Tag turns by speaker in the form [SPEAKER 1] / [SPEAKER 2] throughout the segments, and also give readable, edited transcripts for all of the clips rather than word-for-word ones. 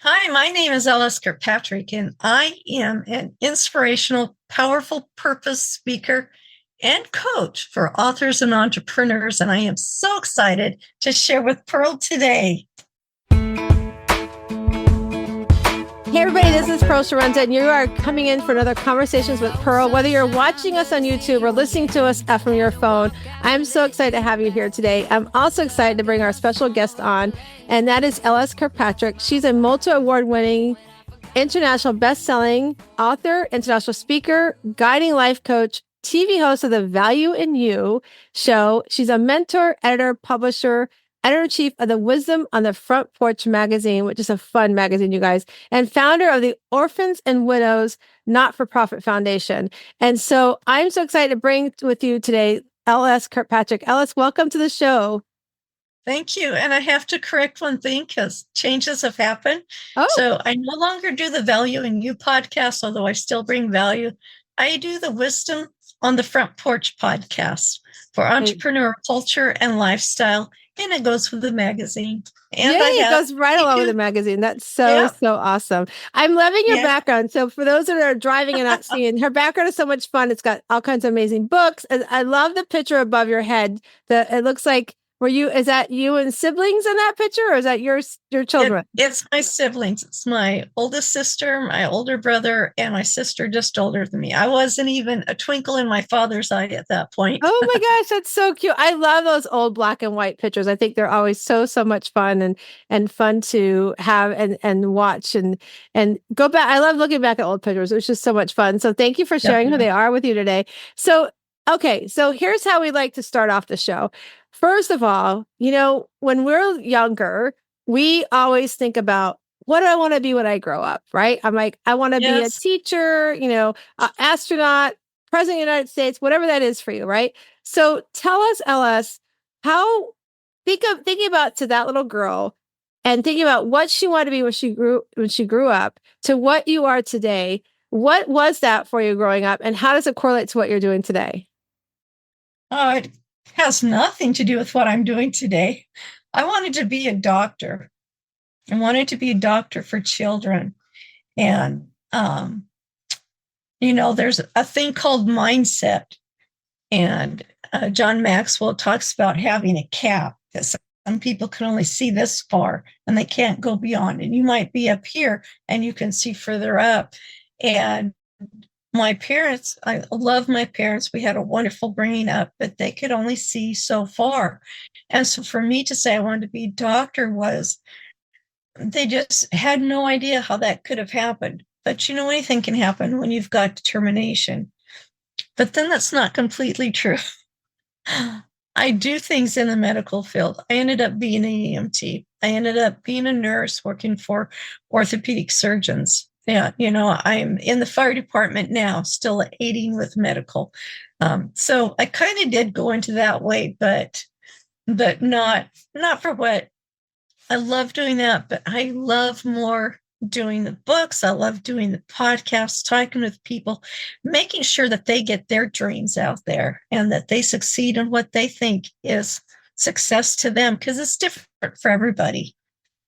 [SPEAKER 1] Hi, my name is LS Kirkpatrick, and I am an inspirational, powerful purpose speaker and coach for authors and entrepreneurs. And I am so excited to share with Pearl today.
[SPEAKER 2] Hey everybody, this is Pearl Chiarenza, and you are coming in for another Conversations with Pearl. Whether you're watching us on YouTube or listening to us from your phone, I'm so excited to have you here today. I'm also excited to bring our special guest on, and that is LS Kirkpatrick. She's a multi-award-winning, international best-selling author, international speaker, guiding life coach, TV host of the Value in You show. She's a mentor, editor, publisher, editor-in-chief of the Wisdom on the Front Porch magazine, which is a fun magazine, you guys, and founder of the Orphans and Widows Not-for-Profit Foundation. And so I'm so excited to bring with you today LS Kirkpatrick. LS, welcome to the show.
[SPEAKER 1] Thank you. And I have to correct one thing because changes have happened.
[SPEAKER 2] Oh.
[SPEAKER 1] So I no longer do the Value in You podcast, although I still bring value. I do the Wisdom on the Front Porch podcast for entrepreneur culture and lifestyle. And it goes with the magazine. And
[SPEAKER 2] it goes right along with the magazine. That's so awesome. I'm loving your background. So for those that are driving and not seeing, her background is so much fun. It's got all kinds of amazing books. And I love the picture above your head. It looks like, is that you and siblings in that picture, or is that your children?
[SPEAKER 1] It's my siblings. It's my oldest sister, my older brother, and my sister just older than me. I wasn't even a twinkle in my father's eye at that point.
[SPEAKER 2] Oh my gosh, that's so cute. I love those old black and white pictures. I think they're always so much fun and fun to have and watch and go back. I love looking back at old pictures. It was just so much fun. So thank you for sharing who they are with you today. So, okay, so here's how we like to start off the show. First of all, when we're younger, we always think about, what do I want to be when I grow up, right? I'm like, I want to be a teacher, astronaut, president of the United States, whatever that is for you, right? So tell us, LS, how thinking about to that little girl and thinking about what she wanted to be when she grew up to what you are today. What was that for you growing up, and how does it correlate to what you're doing today?
[SPEAKER 1] It has nothing to do with what I'm doing today. I wanted to be a doctor. I wanted to be a doctor for children. And, there's a thing called mindset. And John Maxwell talks about having a cap, because some people can only see this far and they can't go beyond. And you might be up here and you can see further up. And my parents, I love my parents. We had a wonderful bringing up, but they could only see so far. And so for me to say I wanted to be a doctor they just had no idea how that could have happened. But anything can happen when you've got determination. But then that's not completely true. I do things in the medical field. I ended up being an EMT. I ended up being a nurse working for orthopedic surgeons. Yeah, I'm in the fire department now, still aiding with medical. So I kind of did go into that way, but not for what I love doing that. But I love more doing the books. I love doing the podcasts, talking with people, making sure that they get their dreams out there and that they succeed in what they think is success to them, because it's different for everybody.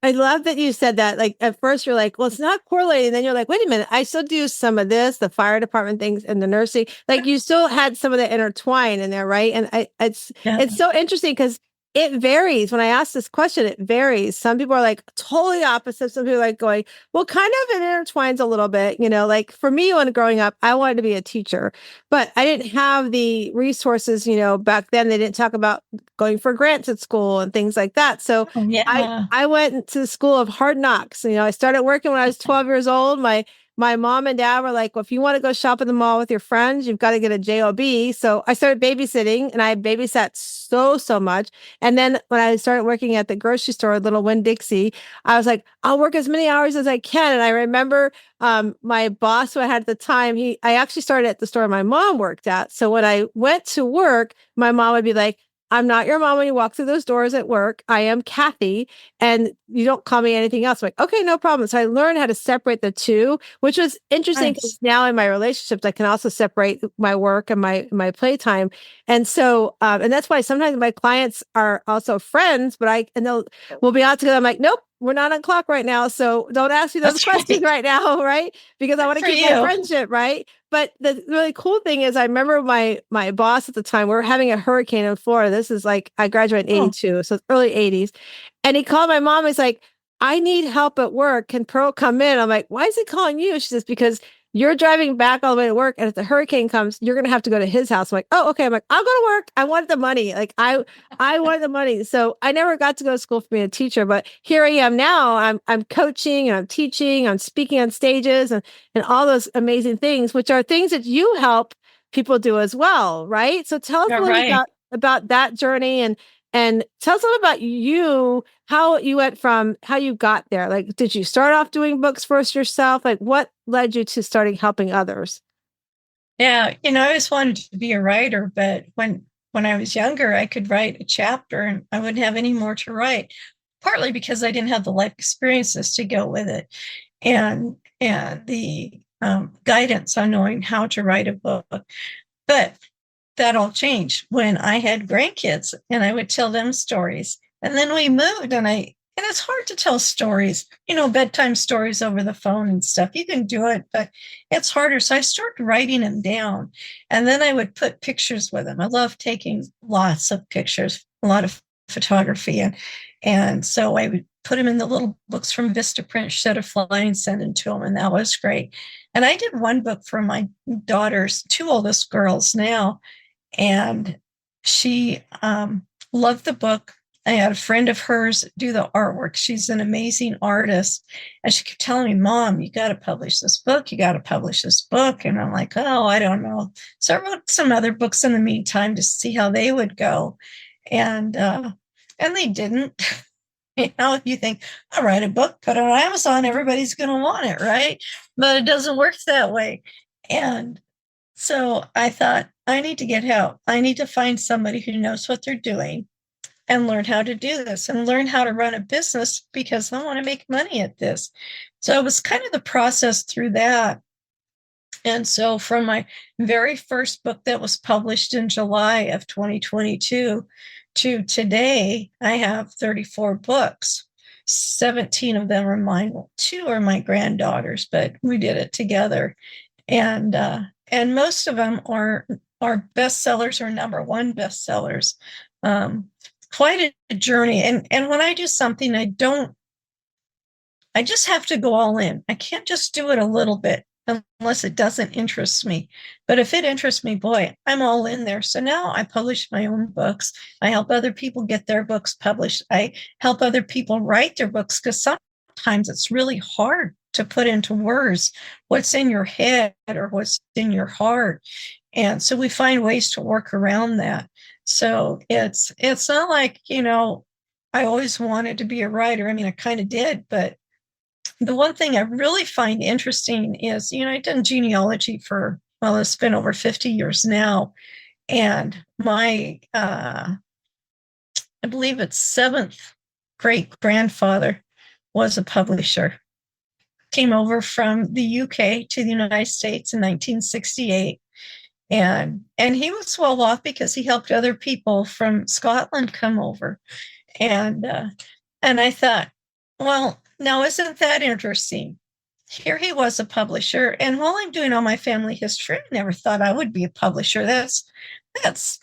[SPEAKER 2] I love that you said that. Like at first you're like, well, it's not correlating. Then you're like, wait a minute, I still do some of this, the fire department things and the nursing. Like you still had some of that intertwined in there, right? And it's so interesting because it varies. When I ask this question, it varies. Some people are like totally opposite. Some people are like going, well, kind of it intertwines a little bit. Like for me, when growing up, I wanted to be a teacher, but I didn't have the resources, back then. They didn't talk about going for grants at school and things like that. So I went to the school of hard knocks. I started working when I was 12 years old. My mom and dad were like, well, if you want to go shop in the mall with your friends, you've got to get a job. So I started babysitting, and I babysat so much. And then when I started working at the grocery store, Little Winn-Dixie, I was like, I'll work as many hours as I can. And I remember my boss who I had at the time, I actually started at the store my mom worked at. So when I went to work, my mom would be like, I'm not your mom when you walk through those doors at work. I am Kathy, and you don't call me anything else. I'm like, okay, no problem. So I learned how to separate the two, which was interesting because now in my relationships, I can also separate my work and my playtime. And so, and that's why sometimes my clients are also friends, but we'll be out together. I'm like, nope, we're not on clock right now, so don't ask me those
[SPEAKER 1] That's
[SPEAKER 2] questions
[SPEAKER 1] right.
[SPEAKER 2] right now, right? Because I
[SPEAKER 1] Good
[SPEAKER 2] want to
[SPEAKER 1] for
[SPEAKER 2] keep my
[SPEAKER 1] you.
[SPEAKER 2] friendship, right? But the really cool thing is, I remember my boss at the time. We were having a hurricane in Florida. This is like I graduated in
[SPEAKER 1] Oh,
[SPEAKER 2] '82, so it's early '80s, and he called my mom. He's like, "I need help at work. Can Pearl come in?" I'm like, "Why is he calling you?" She says, "Because you're driving back all the way to work, and if the hurricane comes, you're gonna have to go to his house." I'm like, "Oh, okay." I'm like, "I'll go to work. I want the money. Like I wanted the money." So I never got to go to school for being a teacher, but here I am now. I'm coaching and I'm teaching, I'm speaking on stages and all those amazing things, which are things that you help people do as well, right? So tell us a
[SPEAKER 1] you're
[SPEAKER 2] little bit
[SPEAKER 1] right.
[SPEAKER 2] about that journey and tell us a little about you, how you went from how you got there. Like, did you start off doing books first yourself? Like, what led you to starting helping others?
[SPEAKER 1] Yeah, I always wanted to be a writer, but when I was younger, I could write a chapter and I wouldn't have any more to write, partly because I didn't have the life experiences to go with it and the guidance on knowing how to write a book. But that all changed when I had grandkids and I would tell them stories. And then we moved and it's hard to tell stories, bedtime stories over the phone and stuff. You can do it, but it's harder. So I started writing them down and then I would put pictures with them. I love taking lots of pictures, a lot of photography. And so I would put them in the little books from Vistaprint, shed a fly and send them to them. And that was great. And I did one book for my daughter's two oldest girls now and she loved the book. I had a friend of hers do the artwork. She's an amazing artist. And she kept telling me, Mom, you got to publish this book. You got to publish this book. And I'm like, oh, I don't know. So I wrote some other books in the meantime to see how they would go. And they didn't. If you think, I'll write a book, put it on Amazon, everybody's going to want it, right? But it doesn't work that way. And so I thought, I need to get help. I need to find somebody who knows what they're doing and learn how to do this and learn how to run a business because I want to make money at this. So it was kind of the process through that. And so from my very first book that was published in July of 2022 to today, I have 34 books. 17 of them are mine. Well, two are my granddaughters, but we did it together. And most of them are bestsellers or number one bestsellers. Quite a journey. And when I do something, I just have to go all in. I can't just do it a little bit unless it doesn't interest me. But if it interests me, boy, I'm all in there. So now I publish my own books. I help other people get their books published. I help other people write their books because sometimes it's really hard to put into words what's in your head or what's in your heart. And so we find ways to work around that. So it's not like, I always wanted to be a writer. I mean, I kind of did, but the one thing I really find interesting is, I've done genealogy for, well, it's been over 50 years now. And my, I believe it's seventh great grandfather was a publisher. Came over from the UK to the United States in 1968. And he was well off because he helped other people from Scotland come over. And I thought, well, now isn't that interesting? Here he was a publisher, and while I'm doing all my family history, I never thought I would be a publisher. That's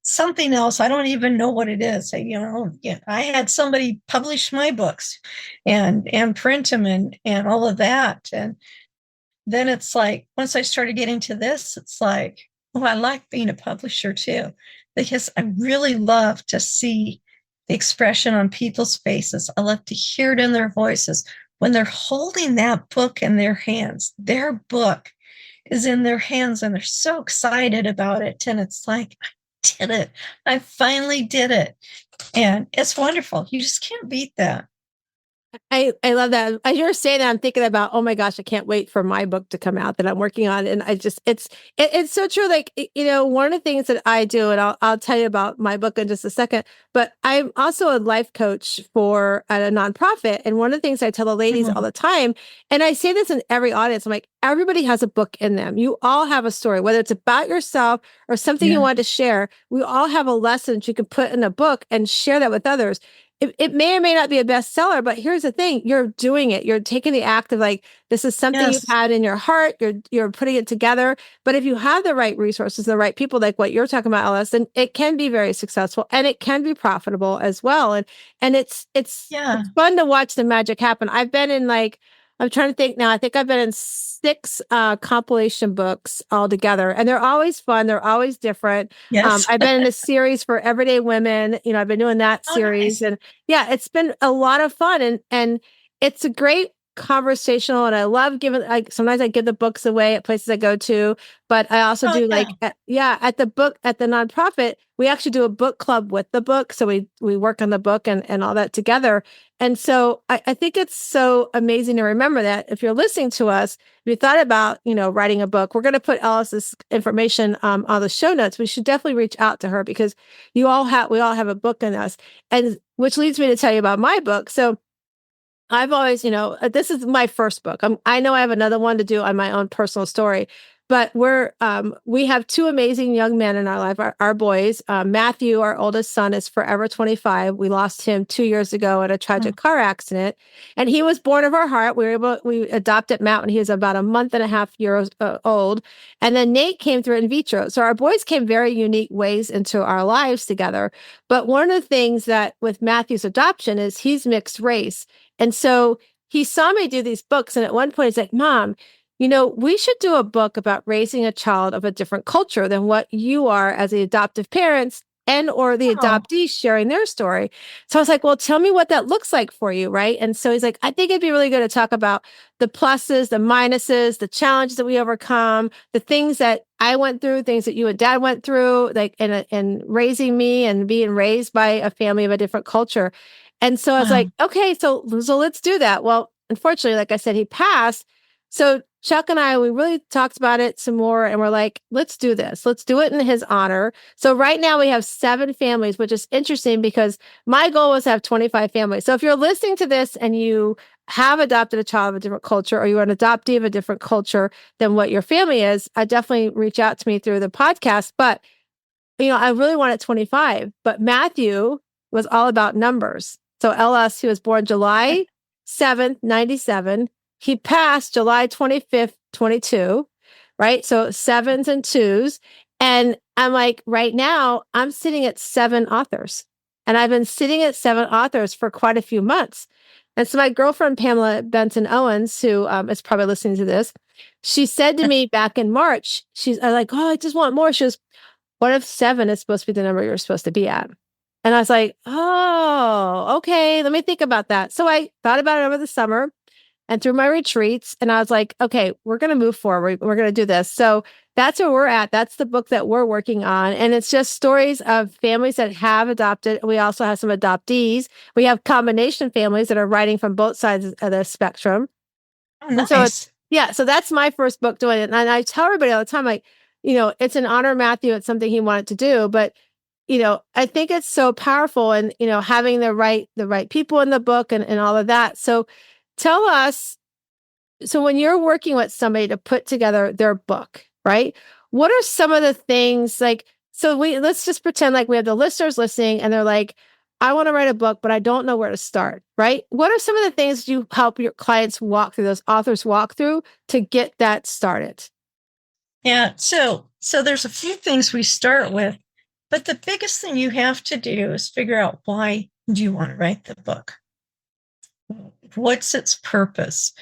[SPEAKER 1] something else. I don't even know what it is. I had somebody publish my books and print them and all of that. And then it's like once I started getting to this, it's like, oh, I like being a publisher too, because I really love to see the expression on people's faces. I love to hear it in their voices when they're holding that book in their hands. Their book is in their hands and they're so excited about it. And it's like, I did it. I finally did it. And it's wonderful. You just can't beat that.
[SPEAKER 2] I love that. As you're saying that, I'm thinking about, oh my gosh, I can't wait for my book to come out that I'm working on. And it's so true. Like, one of the things that I do, and I'll tell you about my book in just a second, but I'm also a life coach for a nonprofit. And one of the things I tell the ladies all the time, and I say this in every audience, I'm like, everybody has a book in them. You all have a story, whether it's about yourself or something you want to share. We all have a lesson that you can put in a book and share that with others. it may or may not be a bestseller, but here's the thing, you're doing it. You're taking the act of like, this is something you've
[SPEAKER 1] Yes.
[SPEAKER 2] had in your heart. You're putting it together. But if you have the right resources, the right people, like what you're talking about, LS, then it can be very successful and it can be profitable as well. And
[SPEAKER 1] Yeah.
[SPEAKER 2] it's fun to watch the magic happen. I've been in like, I'm trying to think now. I think I've been in 6 compilation books altogether, and they're always fun. They're always different.
[SPEAKER 1] Yes.
[SPEAKER 2] I've been in a series for everyday women. I've been doing that
[SPEAKER 1] Oh,
[SPEAKER 2] series,
[SPEAKER 1] nice.
[SPEAKER 2] and yeah, it's been a lot of fun, and it's a great conversational. And I love giving. Like sometimes I give the books away at places I go to, but I also
[SPEAKER 1] Oh,
[SPEAKER 2] do
[SPEAKER 1] yeah.
[SPEAKER 2] like at the nonprofit. We actually do a book club with the book, so we work on the book and all that together. And so I think it's so amazing to remember that if you're listening to us, if you thought about, writing a book, we're going to put Alice's information on the show notes. We should definitely reach out to her because we all have a book in us. And which leads me to tell you about my book. So I've always, this is my first book. I know I have another one to do on my own personal story, but we have 2 amazing young men in our life, our boys. Matthew, our oldest son, is forever 25. We lost him 2 years ago in a
[SPEAKER 1] Oh,
[SPEAKER 2] tragic car accident, and he was born of our heart. We adopted Matt when he was about a month and a half years old, and then Nate came through in vitro. So our boys came very unique ways into our lives together. But one of the things that with Matthew's adoption is he's mixed race. And so he saw me do these books. And at one point, he's like, Mom, we should do a book about raising a child of a different culture than what you are as the adoptive parents and or the
[SPEAKER 1] oh,
[SPEAKER 2] adoptees sharing their story. So I was like, well, tell me what that looks like for you. Right. And so he's like, I think it'd be really good to talk about the pluses, the minuses, the challenges that we overcome, the things that I went through, things that you and dad went through, like in raising me and being raised by a family of a different culture. And so I was
[SPEAKER 1] wow.
[SPEAKER 2] like, okay, so let's do that. Well, unfortunately, like I said, he passed. So Chuck and I, we really talked about it some more and we're like, let's do this. Let's do it in his honor. So right now we have 7 families, which is interesting because my goal was to have 25 families. So if you're listening to this and you have adopted a child of a different culture or you're an adoptee of a different culture than what your family is, I definitely reach out to me through the podcast. But, I really wanted 25, but Matthew was all about numbers. So LS, he was born July 7th, 97. He passed July 25th, 22, right? So 7s and 2s. And I'm like, right now, I'm sitting at 7 authors. And I've been sitting at 7 authors for quite a few months. And so my girlfriend, Pamela Benson Owens, who is probably listening to this, she said to me back in March, I like, oh, I just want more. She goes, what if 7 is supposed to be the number you're supposed to be at? And I was like, oh, okay, let me think about that. So I thought about it over the summer and through my retreats. And I was like, okay, we're going to move forward. We're going to do this. So that's where we're at. That's the book that we're working on. And it's just stories of families that have adopted. We also have some adoptees. We have combination families that are writing from both sides of the spectrum.
[SPEAKER 1] Oh,
[SPEAKER 2] And so
[SPEAKER 1] nice.
[SPEAKER 2] so that's my first book doing it. And I tell everybody all the time, like, it's an honor, Matthew. It's something he wanted to do, but I think it's so powerful and, having the right people in the book and all of that. So tell us, so when you're working with somebody to put together their book, right? What are some of the things like, so let's just pretend like we have the listeners listening and they're like, I want to write a book, but I don't know where to start, right? What are some of the things you help your clients walk through, those authors walk through to get that started?
[SPEAKER 1] Yeah. So there's a few things we start with, but the biggest thing you have to do is figure out why do you want to write the book? What's its purpose?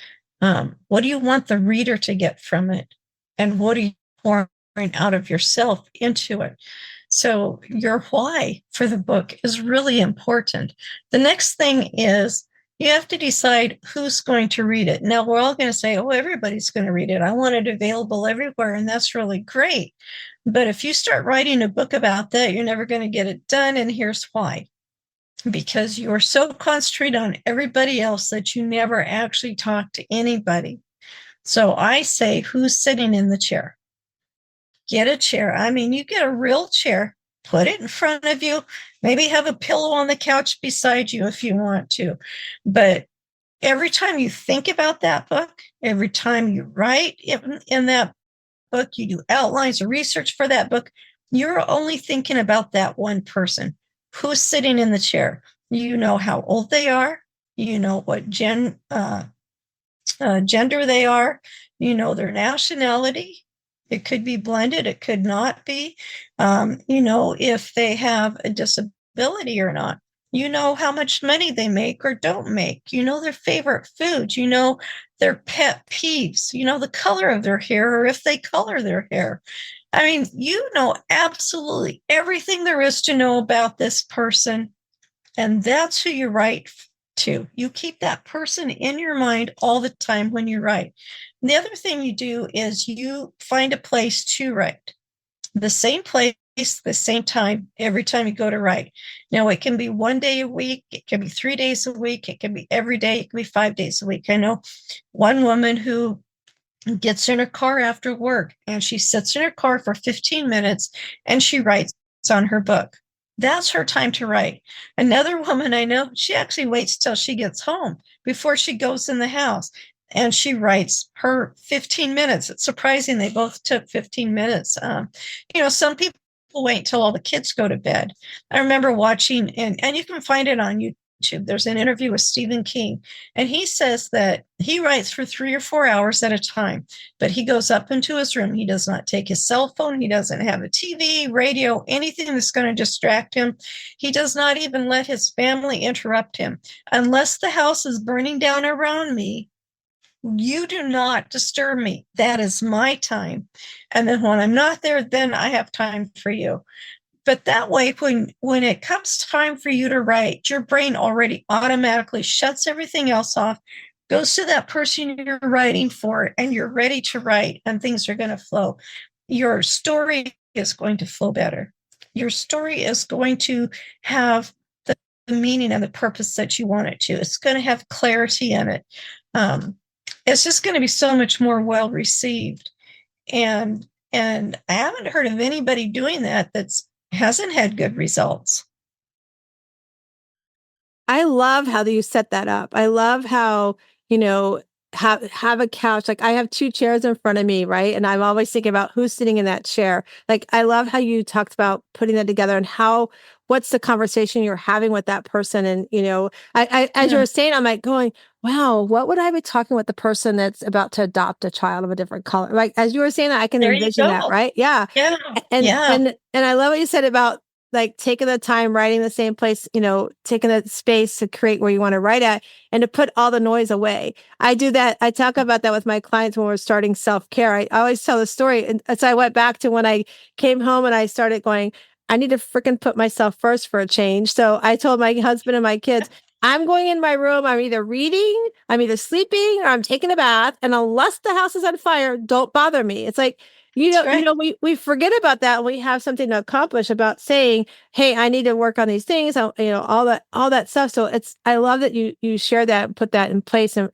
[SPEAKER 1] What do you want the reader to get from it? And what are you pouring out of yourself into it? So your why for the book is really important. The next thing is you have to decide who's going to read it. Now, we're all going to say, oh, everybody's going to read it. I want it available everywhere, and that's really great. But if you start writing a book about that, you're never going to get it done, and here's why. Because you are so concentrated on everybody else that you never actually talk to anybody. So I say, who's sitting in the chair? Get a chair. I mean, you get a real chair, put it in front of you, maybe have a pillow on the couch beside you if you want to. But every time you think about that book, every time you write in that book, you do outlines or research for that book, you're only thinking about that one person who's sitting in the chair. You know how old they are. You know what gender they are. You know their nationality. It could be blended. It could not be. You know if they have a disability or not. You know how much money they make or don't make. You know their favorite foods. You know their pet peeves. You know the color of their hair or if they color their hair. I mean, you know absolutely everything there is to know about this person, and that's who you write to. You keep that person in your mind all the time when you write. And the other thing you do is you find a place to write. The same place, the same time, every time you go to write. Now, it can be one day a week, it can be 3 days a week, it can be every day, it can be 5 days a week. I know one woman who gets in her car after work and she sits in her car for 15 minutes and she writes on her book. That's her time to write. Another woman I know, she actually waits till she gets home before she goes in the house and she writes her 15 minutes. It's surprising they both took 15 minutes. Some people wait till all the kids go to bed. I remember watching, and you can find it on YouTube. There's an interview with Stephen King, and he says that he writes for 3 or 4 hours at a time, but he goes up into his room. He does not take his cell phone. He doesn't have a TV, radio, anything that's going to distract him. He does not even let his family interrupt him. Unless the house is burning down around me, you do not disturb me. That is my time. And then when I'm not there, then I have time for you. But that way, when it comes time for you to write, your brain already automatically shuts everything else off, goes to that person you're writing for, and you're ready to write, and things are going to flow. Your story is going to flow better. Your story is going to have the meaning and the purpose that you want it to. It's going to have clarity in it. It's just going to be so much more well received. And I haven't heard of anybody doing that that's hasn't had good results.
[SPEAKER 2] I love how you set that up. I love how, have a couch. Like I have two chairs in front of me, right? And I'm always thinking about who's sitting in that chair. Like I love how you talked about putting that together and what's the conversation you're having with that person. And, as you were saying, I'm like going, wow, what would I be talking with the person that's about to adopt a child of a different color? Like as you were saying that, I can
[SPEAKER 1] There you
[SPEAKER 2] envision that,
[SPEAKER 1] go.
[SPEAKER 2] right? Yeah.
[SPEAKER 1] Yeah.
[SPEAKER 2] And
[SPEAKER 1] Yeah.
[SPEAKER 2] and I love what you said about like taking the time, writing the same place, taking the space to create where you want to write at and to put all the noise away. I do that. I talk about that with my clients when we're starting self-care. I always tell the story. And so I went back to when I came home and I started going, I need to freaking put myself first for a change. So I told my husband and my kids, I'm going in my room. I'm either reading, I'm either sleeping, or I'm taking a bath. And unless the house is on fire, don't bother me. It's like,
[SPEAKER 1] Right.
[SPEAKER 2] we forget about that. We have something to accomplish about saying, hey, I need to work on these things, all that stuff. So I love that you share that and put that in place and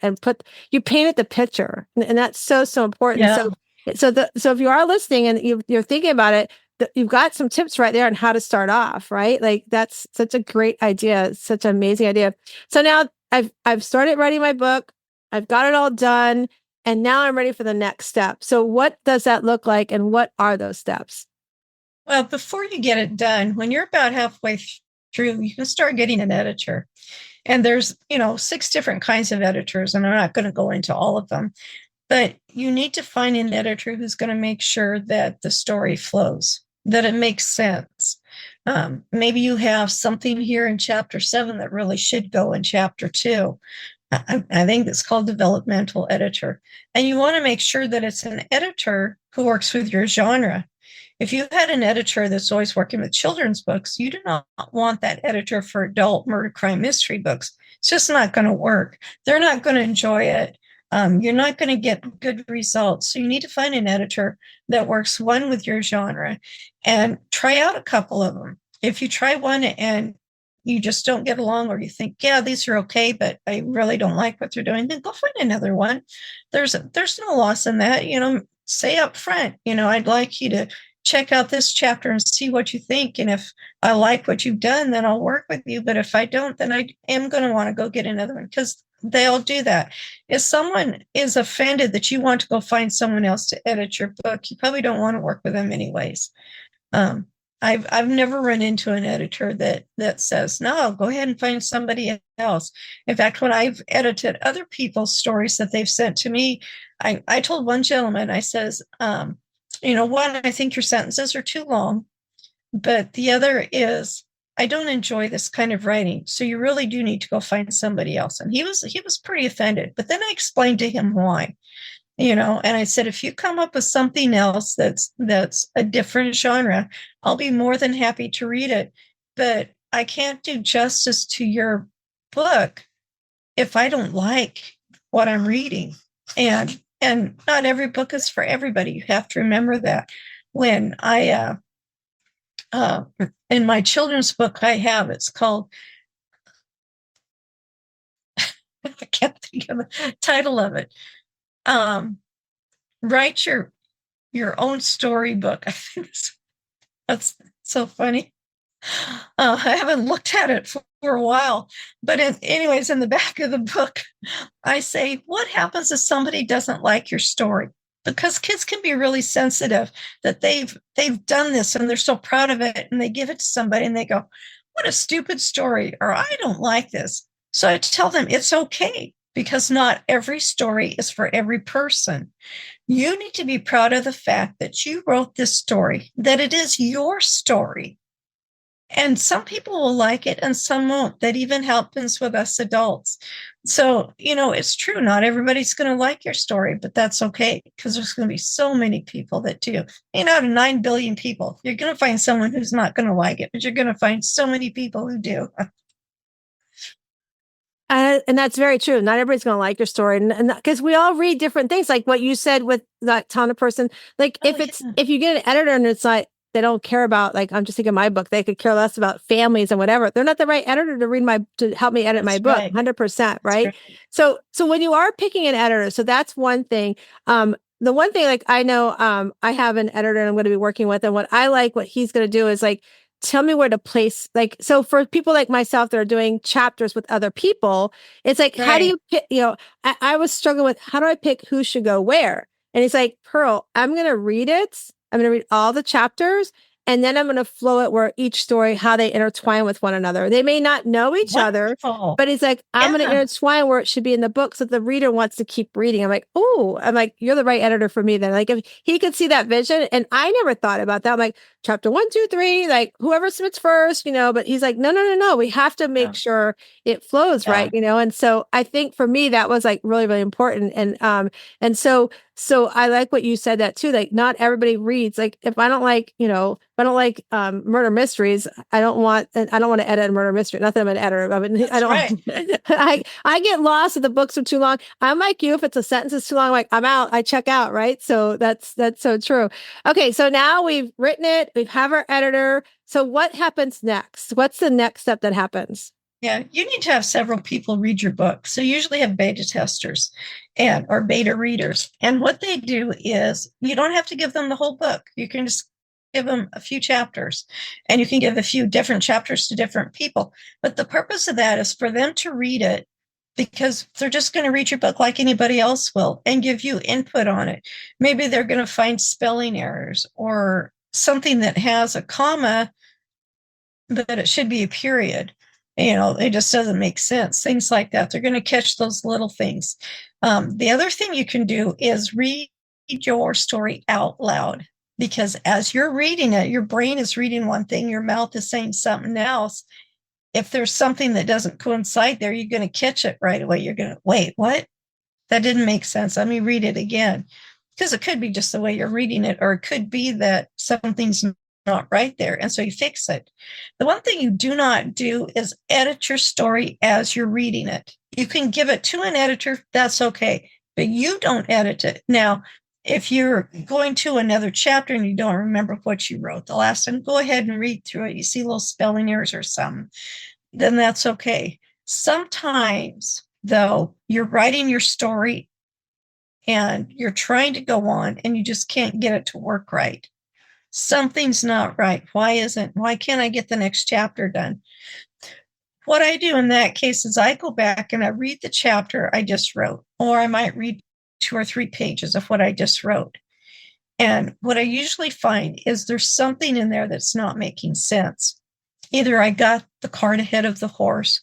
[SPEAKER 2] you painted the picture. And that's so, so important.
[SPEAKER 1] Yeah.
[SPEAKER 2] So if you are listening and you're thinking about it, you've got some tips right there on how to start off, right? Like that's such a great idea. It's such an amazing idea. So now I've started writing my book. I've got it all done. And now I'm ready for the next step. So what does that look like? And what are those steps?
[SPEAKER 1] Well, before you get it done, when you're about halfway through, you can start getting an editor. And there's, 6 different kinds of editors, and I'm not going to go into all of them. But you need to find an editor who's going to make sure that the story flows, that it makes sense. Maybe you have something here in chapter 7 that really should go in chapter 2. I think it's called developmental editor. And you want to make sure that it's an editor who works with your genre. If you had an editor that's always working with children's books, you do not want that editor for adult murder, crime, mystery books. It's just not going to work. They're not going to enjoy it. You're not going to get good results. So you need to find an editor that works one with your genre and try out a couple of them. If you try one and you just don't get along, or you think, yeah, these are okay, but I really don't like what they're doing, then go find another one. There's no loss in that. Say up front, I'd like you to check out this chapter and see what you think. And if I like what you've done, then I'll work with you. But if I don't, then I am going to want to go get another one, because they'll do that. If someone is offended that you want to go find someone else to edit your book, you probably don't want to work with them anyways. I've never run into an editor that says, no, go ahead and find somebody else. In fact, when I've edited other people's stories that they've sent to me, I told one gentleman, I says, one, I think your sentences are too long, but the other is I don't enjoy this kind of writing. So you really do need to go find somebody else. And he was pretty offended. But then I explained to him why. And I said, if you come up with something else that's a different genre, I'll be more than happy to read it. But I can't do justice to your book if I don't like what I'm reading. And not every book is for everybody. You have to remember that. When I in my children's book it's called, I can't think of the title of it. Write your own storybook. I think that's so funny. I haven't looked at it for a while, but anyways, in the back of the book, I say, what happens if somebody doesn't like your story? Because kids can be really sensitive that they've done this and they're so proud of it, and they give it to somebody and they go, what a stupid story, or I don't like this. So I tell them it's okay, because not every story is for every person. You need to be proud of the fact that you wrote this story, that it is your story. And some people will like it and some won't. That even happens with us adults. So, it's true. Not everybody's going to like your story, but that's okay, because there's going to be so many people that do. Out of 9 billion people, you're going to find someone who's not going to like it, but you're going to find so many people who do.
[SPEAKER 2] And that's very true. Not everybody's going to like your story, and because we all read different things, like what you said with that ton of person. Like if you get an editor and it's like they don't care about, like, I'm just thinking my book, they could care less about families and whatever. They're not the right editor to help me edit my book. 100%, right? So when you are picking an editor, so that's one thing. The one thing, like, I know, I have an editor I'm going to be working with, and what he's going to do is like, tell me where to place, like, so for people like myself that are doing chapters with other people, it's like, how do you pick, I was struggling with, how do I pick who should go where? And he's like, Pearl, I'm going to read it. I'm going to read all the chapters, and then I'm going to flow it where each story, how they intertwine with one another. They may not know each other, but it's like, I'm going to intertwine where it should be in the book so the reader wants to keep reading. I'm like, you're the right editor for me then. Like, if he could see that vision, and I never thought about that. I'm like, chapter 1, 2, 3, like whoever submits first, but he's like, no. We have to make sure it flows right, And so I think for me, that was like really, really important. And so I like what you said that too. Like, not everybody reads. Like, if I don't like, murder mysteries, I don't want to edit a murder mystery. Not that I'm an editor. I don't. I get lost if the books are too long. I'm like you. If it's a sentence is too long, like, I'm out. I check out. Right. So that's so true. Okay. So now we've written it. We have our editor. So what happens next? What's the next step that happens?
[SPEAKER 1] Yeah, you need to have several people read your book. So you usually have beta testers or beta readers. And what they do is, you don't have to give them the whole book. You can just give them a few chapters, and you can give a few different chapters to different people. But the purpose of that is for them to read it, because they're just going to read your book like anybody else will and give you input on it. Maybe they're going to find spelling errors or something that has a comma, but it should be a period. It just doesn't make sense. Things like that. They're going to catch those little things. The other thing you can do is read your story out loud, because as you're reading it, your brain is reading one thing, your mouth is saying something else. If there's something that doesn't coincide there, you're going to catch it right away. You're going to, wait, what? That didn't make sense. Let me read it again. Because it could be just the way you're reading it, or it could be that something's not right there. And so you fix it. The one thing you do not do is edit your story as you're reading it. You can give it to an editor, that's okay, but you don't edit it. Now, if you're going to another chapter and you don't remember what you wrote the last time, go ahead and read through it. You see little spelling errors or something, then that's okay. Sometimes, though, you're writing your story and you're trying to go on and you just can't get it to work right. Something's not right. Why can't I get the next chapter done? What I do in that case is I go back and I read the chapter I just wrote, or I might read 2 or 3 pages of what I just wrote. And what I usually find is there's something in there that's not making sense. Either I got the cart ahead of the horse,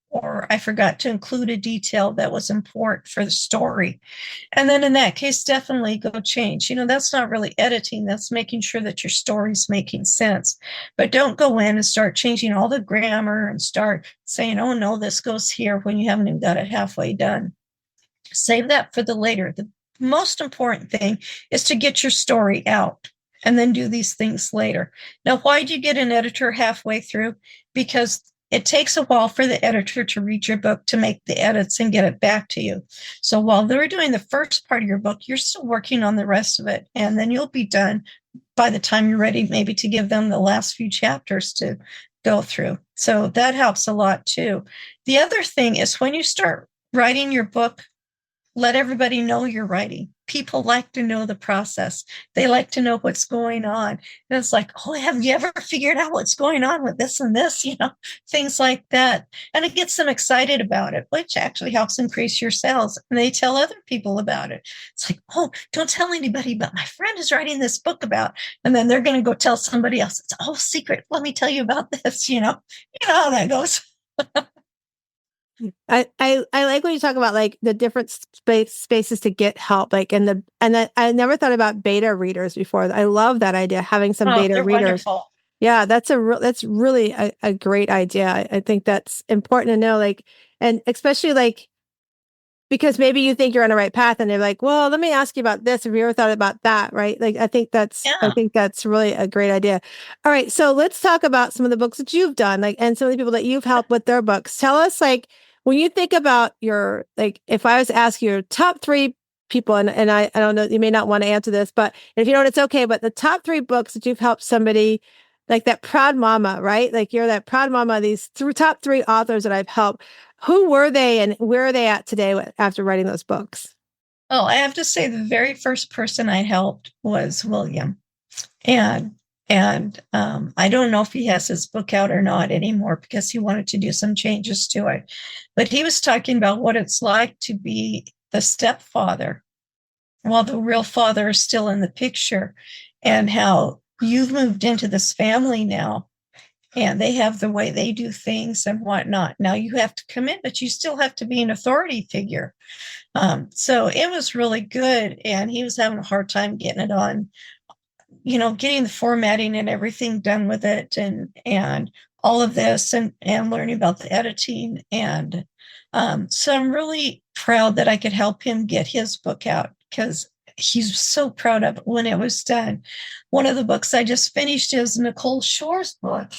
[SPEAKER 1] or I forgot to include a detail that was important for the story. And then in that case, definitely go change. That's not really editing, that's making sure that your story's making sense. But don't go in and start changing all the grammar and start saying, oh no, this goes here when you haven't even got it halfway done. Save that for the later. The most important thing is to get your story out and then do these things later. Now, why do you get an editor halfway through? Because it takes a while for the editor to read your book, to make the edits and get it back to you. So while they're doing the first part of your book, you're still working on the rest of it. And then you'll be done by the time you're ready, maybe to give them the last few chapters to go through. So that helps a lot too. The other thing is when you start writing your book, let everybody know you're writing. People like to know the process. They like to know what's going on. And it's like, oh, have you ever figured out what's going on with this and this? Things like that. And it gets them excited about it, which actually helps increase your sales. And they tell other people about it. It's like, oh, don't tell anybody, but my friend is writing this book about, and then they're going to go tell somebody else. It's all secret. Let me tell you about this. You know how that goes.
[SPEAKER 2] I like when you talk about like the different spaces to get help, like I never thought about beta readers before. I love that idea, having some beta
[SPEAKER 1] They're
[SPEAKER 2] readers.
[SPEAKER 1] wonderful.
[SPEAKER 2] Yeah, that's really a great idea. I think that's important to know, like, and especially like because maybe you think you're on the right path and they're like, well, let me ask you about this. Have you ever thought about that? Right. Like, I think that's really a great idea. All right. So let's talk about some of the books that you've done, like, and some of the people that you've helped with their books. Tell us, like, when you think about your, like, if I was to ask you your top 3 people, and I don't know, you may not want to answer this, but if you don't, it's okay. But the top 3 books that you've helped somebody, like that proud mama, right? Like you're that proud mama, these top 3 authors that I've helped. Who were they and where are they at today after writing those books?
[SPEAKER 1] Oh, I have to say the very first person I helped was William. And I don't know if he has his book out or not anymore because he wanted to do some changes to it. But he was talking about what it's like to be the stepfather while the real father is still in the picture, and how you've moved into this family now and they have the way they do things and whatnot. Now you have to come in, but you still have to be an authority figure. So it was really good. And he was having a hard time getting it on, getting the formatting and everything done with it, and all of this, and learning about the editing. And so I'm really proud that I could help him get his book out, because he's so proud of it when it was done. One of the books I just finished is Nicole Shore's book.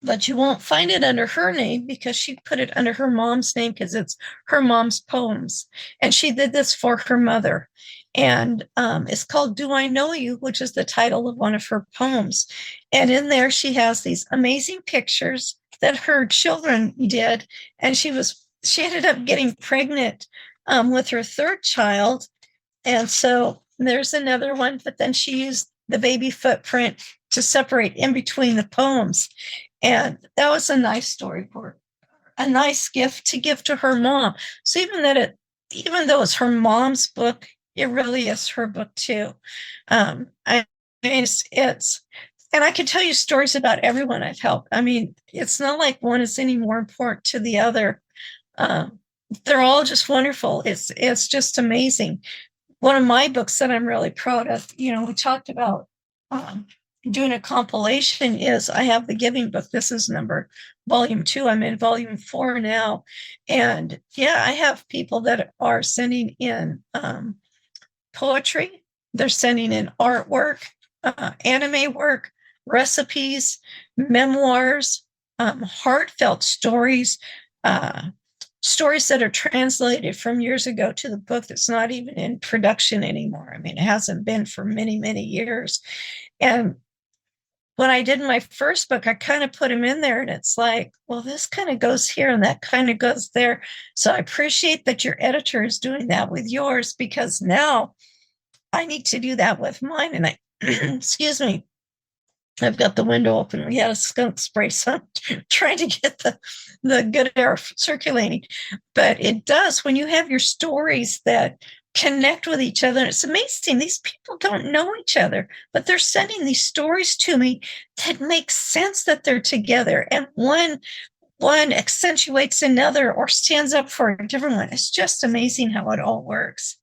[SPEAKER 1] But you won't find it under her name because she put it under her mom's name because it's her mom's poems. And she did this for her mother. And it's called Do I Know You, which is the title of one of her poems. And in there, she has these amazing pictures that her children did. And she ended up getting pregnant with her 3rd child. And so there's another one, but then she used the baby footprint to separate in between the poems. And that was a nice story for her, a nice gift to give to her mom. So even though it's her mom's book, it really is her book too. And I can tell you stories about everyone I've helped. I mean, it's not like one is any more important to the other. They're all just wonderful. It's just amazing. One of my books that I'm really proud of, we talked about doing a compilation, is I have the Giving book. This is volume 2. I'm in volume 4 now. And yeah, I have people that are sending in poetry. They're sending in artwork, anime work, recipes, memoirs, heartfelt stories, stories that are translated from years ago to the book that's not even in production anymore. I mean, it hasn't been for many, many years. And when I did my first book, I kind of put them in there, and it's like, well, this kind of goes here and that kind of goes there. So I appreciate that your editor is doing that with yours, because now I need to do that with mine. And excuse me, I've got the window open. We had a skunk spray, so I'm trying to get the good air circulating. But it does when you have your stories that connect with each other. It's amazing. These people don't know each other, but they're sending these stories to me that make sense that they're together. And one accentuates another or stands up for a different one. It's just amazing how it all works.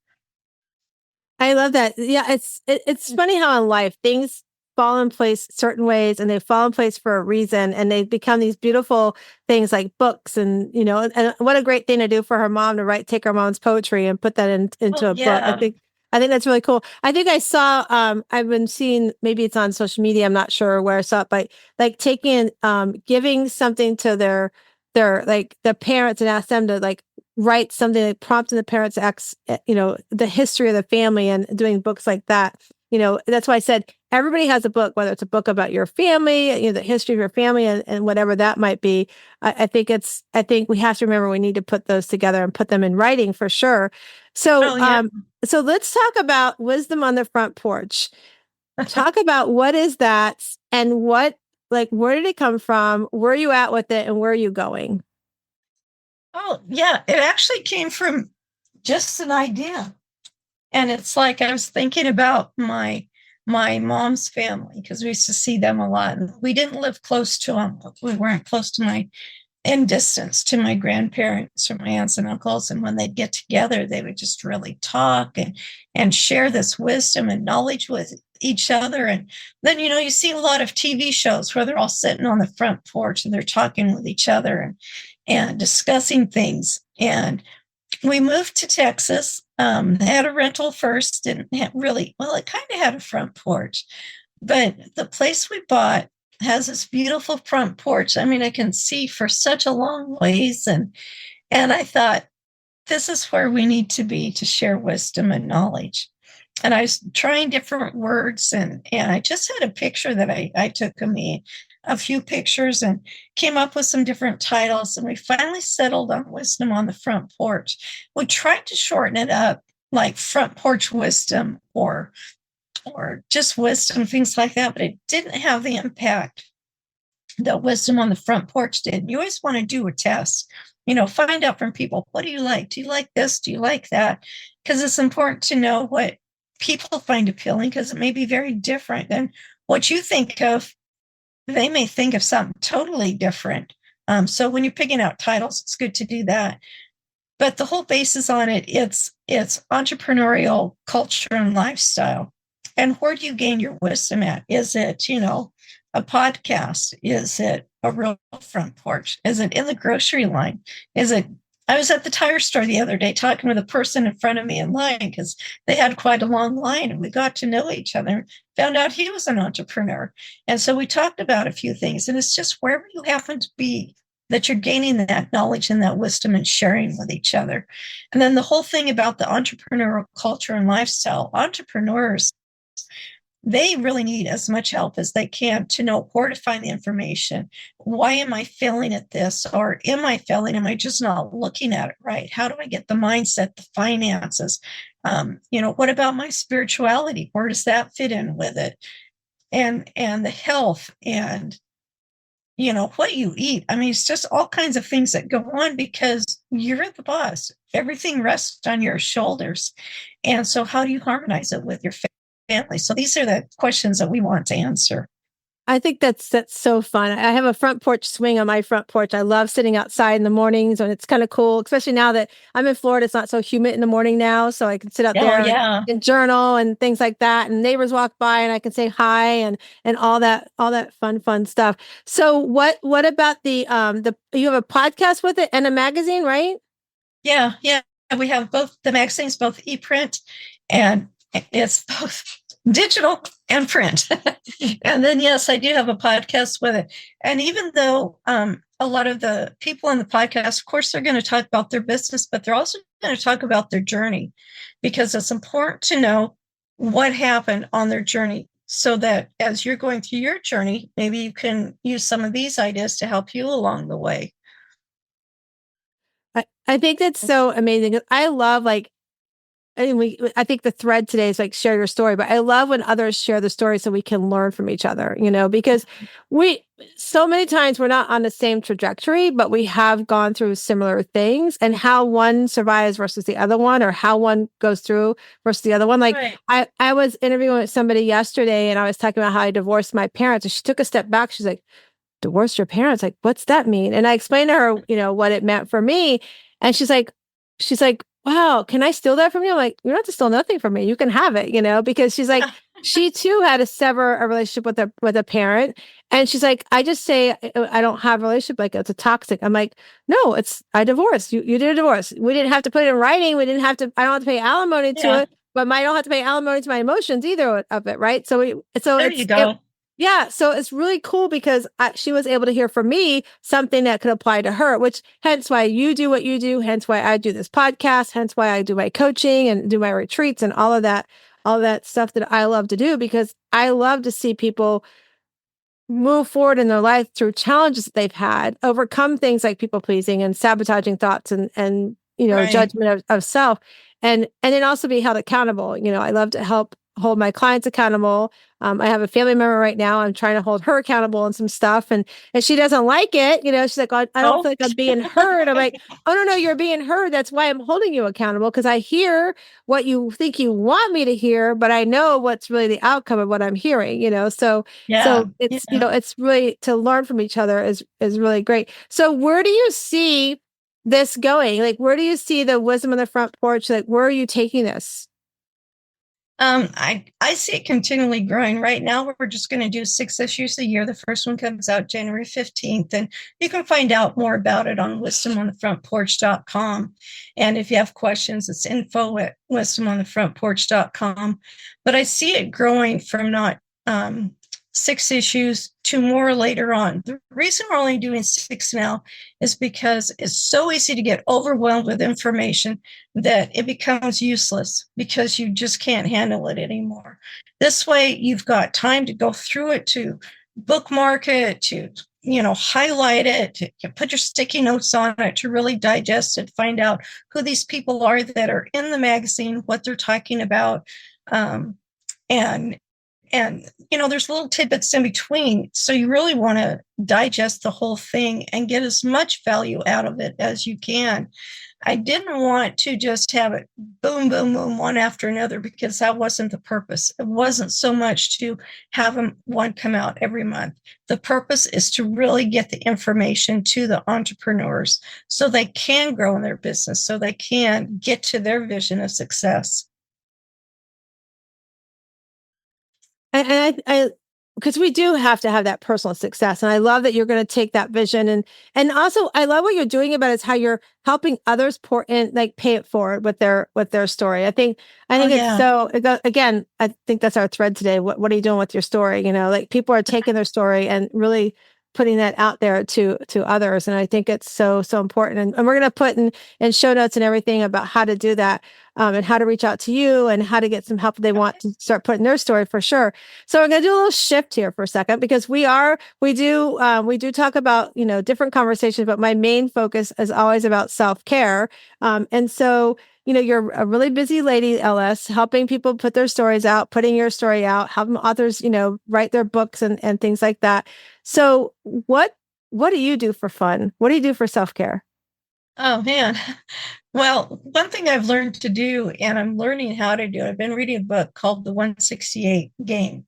[SPEAKER 2] I love that. Yeah, it's funny how in life things fall in place certain ways and they fall in place for a reason and they become these beautiful things like books and and what a great thing to do for her mom to take her mom's poetry and put that into
[SPEAKER 1] Oh,
[SPEAKER 2] a book.
[SPEAKER 1] yeah.
[SPEAKER 2] I think that's really cool. I think I saw I've been seeing, maybe it's on social media, I'm not sure where I saw it, but like taking giving something to their like the parents and ask them to like write something, like prompting the parents to the history of the family and doing books like that. That's why I said everybody has a book, whether it's a book about your family, the history of your family and whatever that might be. I think we have to remember we need to put those together and put them in writing for sure. So,
[SPEAKER 1] Oh, yeah.
[SPEAKER 2] so let's talk about wisdom on the front porch. Talk about what is that and where did it come from? Where are you at with it and where are you going?
[SPEAKER 1] Oh, yeah. It actually came from just an idea. And it's like I was thinking about my mom's family because we used to see them a lot. And we didn't live close to them. We weren't close to in distance to my grandparents or my aunts and uncles. And when they'd get together, they would just really talk and share this wisdom and knowledge with each other. And then, you see a lot of TV shows where they're all sitting on the front porch and they're talking with each other and discussing things. And we moved to Texas, had a rental first, didn't have really, well, it kind of had a front porch, but the place we bought has this beautiful front porch. I mean, I can see for such a long ways. And I thought, this is where we need to be to share wisdom and knowledge. And I was trying different words and I just had a picture that I took of me, a few pictures and came up with some different titles. And we finally settled on wisdom on the front porch. We tried to shorten it up like front porch wisdom or just wisdom, things like that, but it didn't have the impact that wisdom on the front porch did. You always want to do a test, find out from people, what do you like? Do you like this? Do you like that? Because it's important to know what people find appealing because it may be very different than what you think of. They may think of something totally different. So when you're picking out titles, it's good to do that. But the whole basis on it, it's entrepreneurial culture and lifestyle. And where do you gain your wisdom at? Is it, a podcast? Is it a real front porch? Is it in the grocery line? I was at the tire store the other day talking with a person in front of me in line because they had quite a long line and we got to know each other, found out he was an entrepreneur. And so we talked about a few things. And it's just wherever you happen to be that you're gaining that knowledge and that wisdom and sharing with each other. And then the whole thing about the entrepreneurial culture and lifestyle, entrepreneurs, they really need as much help as they can to know where to find the information. Why am I failing at this? Or am I failing? Am I just not looking at it right? How do I get the mindset, the finances? What about my spirituality? Where does that fit in with it? And the health and what you eat. I mean, it's just all kinds of things that go on because you're the boss. Everything rests on your shoulders. And so how do you harmonize it with your family? So these are the questions that we want to answer.
[SPEAKER 2] I think that's so fun. I have a front porch swing on my front porch. I love sitting outside in the mornings and it's kind of cool, especially now that I'm in Florida. It's not so humid in the morning now. So I can sit out there
[SPEAKER 1] Yeah.
[SPEAKER 2] and journal and things like that. And neighbors walk by and I can say hi and all that fun stuff. So what about the you have a podcast with it and a magazine, right?
[SPEAKER 1] Yeah. We have both the magazines, both e-print and it's both digital and print. And then, yes, I do have a podcast with it. And even though a lot of the people on the podcast, of course, they're going to talk about their business, but they're also going to talk about their journey because it's important to know what happened on their journey so that as you're going through your journey, maybe you can use some of these ideas to help you along the way.
[SPEAKER 2] I think that's so amazing. I love I think the thread today is like share your story, but I love when others share the story so we can learn from each other, because so many times we're not on the same trajectory, but we have gone through similar things, and how one survives versus the other one, or how one goes through versus the other one. Like
[SPEAKER 1] Right.
[SPEAKER 2] I was interviewing with somebody yesterday and I was talking about how I divorced my parents, and she took a step back. She's like, divorced your parents? Like, what's that mean? And I explained to her, what it meant for me. And she's like, wow, can I steal that from you? I'm like, you don't have to steal nothing from me. You can have it, because she's like, she too had to sever a relationship with a parent. And she's like, I just say I don't have a relationship, like it's a toxic. I'm like, no, I divorced. You did a divorce. We didn't have to put it in writing. I don't have to pay alimony to
[SPEAKER 1] Yeah.
[SPEAKER 2] it, but I don't have to pay alimony to my emotions either of it. Right. So
[SPEAKER 1] There you go.
[SPEAKER 2] yeah, so it's really cool because she was able to hear from me something that could apply to her, which hence why you do what you do, hence why I do this podcast, hence why I do my coaching and do my retreats and all that stuff that I love to do, because I love to see people move forward in their life through challenges that they've had, overcome things like people pleasing and sabotaging thoughts and
[SPEAKER 1] Right.
[SPEAKER 2] judgment of self, and then also be held accountable. I love to help hold my clients accountable. I have a family member right now. I'm trying to hold her accountable on some stuff, and she doesn't like it. She's like, I don't
[SPEAKER 1] Oh,
[SPEAKER 2] feel like I'm being heard. I'm like, oh no, you're being heard. That's why I'm holding you accountable, because I hear what you think you want me to hear, but I know what's really the outcome of what I'm hearing.
[SPEAKER 1] yeah.
[SPEAKER 2] So it's
[SPEAKER 1] Yeah.
[SPEAKER 2] it's really, to learn from each other is really great. So where do you see this going? Like, where do you see the wisdom on the front porch? Like, where are you taking this?
[SPEAKER 1] I see it continually growing. Right now, we're just going to do 6 issues a year. The first one comes out January 15th, and you can find out more about it on wisdomonthefrontporch.com. And if you have questions, it's info@wisdomonthefrontporch.com. But I see it growing from not 6 issues to more later on. The reason we're only doing 6 now is because it's so easy to get overwhelmed with information that it becomes useless because you just can't handle it anymore. This way, you've got time to go through it, to bookmark it, to highlight it, to put your sticky notes on it, to really digest it, find out who these people are that are in the magazine, what they're talking about, and there's little tidbits in between. So you really want to digest the whole thing and get as much value out of it as you can. I didn't want to just have it boom, boom, boom, one after another, because that wasn't the purpose. It wasn't so much to have one come out every month. The purpose is to really get the information to the entrepreneurs so they can grow in their business, so they can get to their vision of success.
[SPEAKER 2] And I because we do have to have that personal success, and I love that you're going to take that vision, and also I love what you're doing about it, is how you're helping others pour in, like pay it forward with their story. I think it's
[SPEAKER 1] Yeah.
[SPEAKER 2] so, again, I think that's our thread today. What are you doing with your story? Like, people are taking their story and really putting that out there to others, and I think it's so important. And we're going to put in show notes and everything about how to do that, and how to reach out to you and how to get some help if they want to start putting their story, for sure. So we're going to do a little shift here for a second, because we do talk about different conversations, but my main focus is always about self-care. And so you're a really busy lady, LS, helping people put their stories out, putting your story out, helping authors write their books and things like that. So what do you do for fun? What do you do for self-care?
[SPEAKER 1] Oh, man. Well, one thing I've learned to do, and I'm learning how to do it, I've been reading a book called The 168 Game,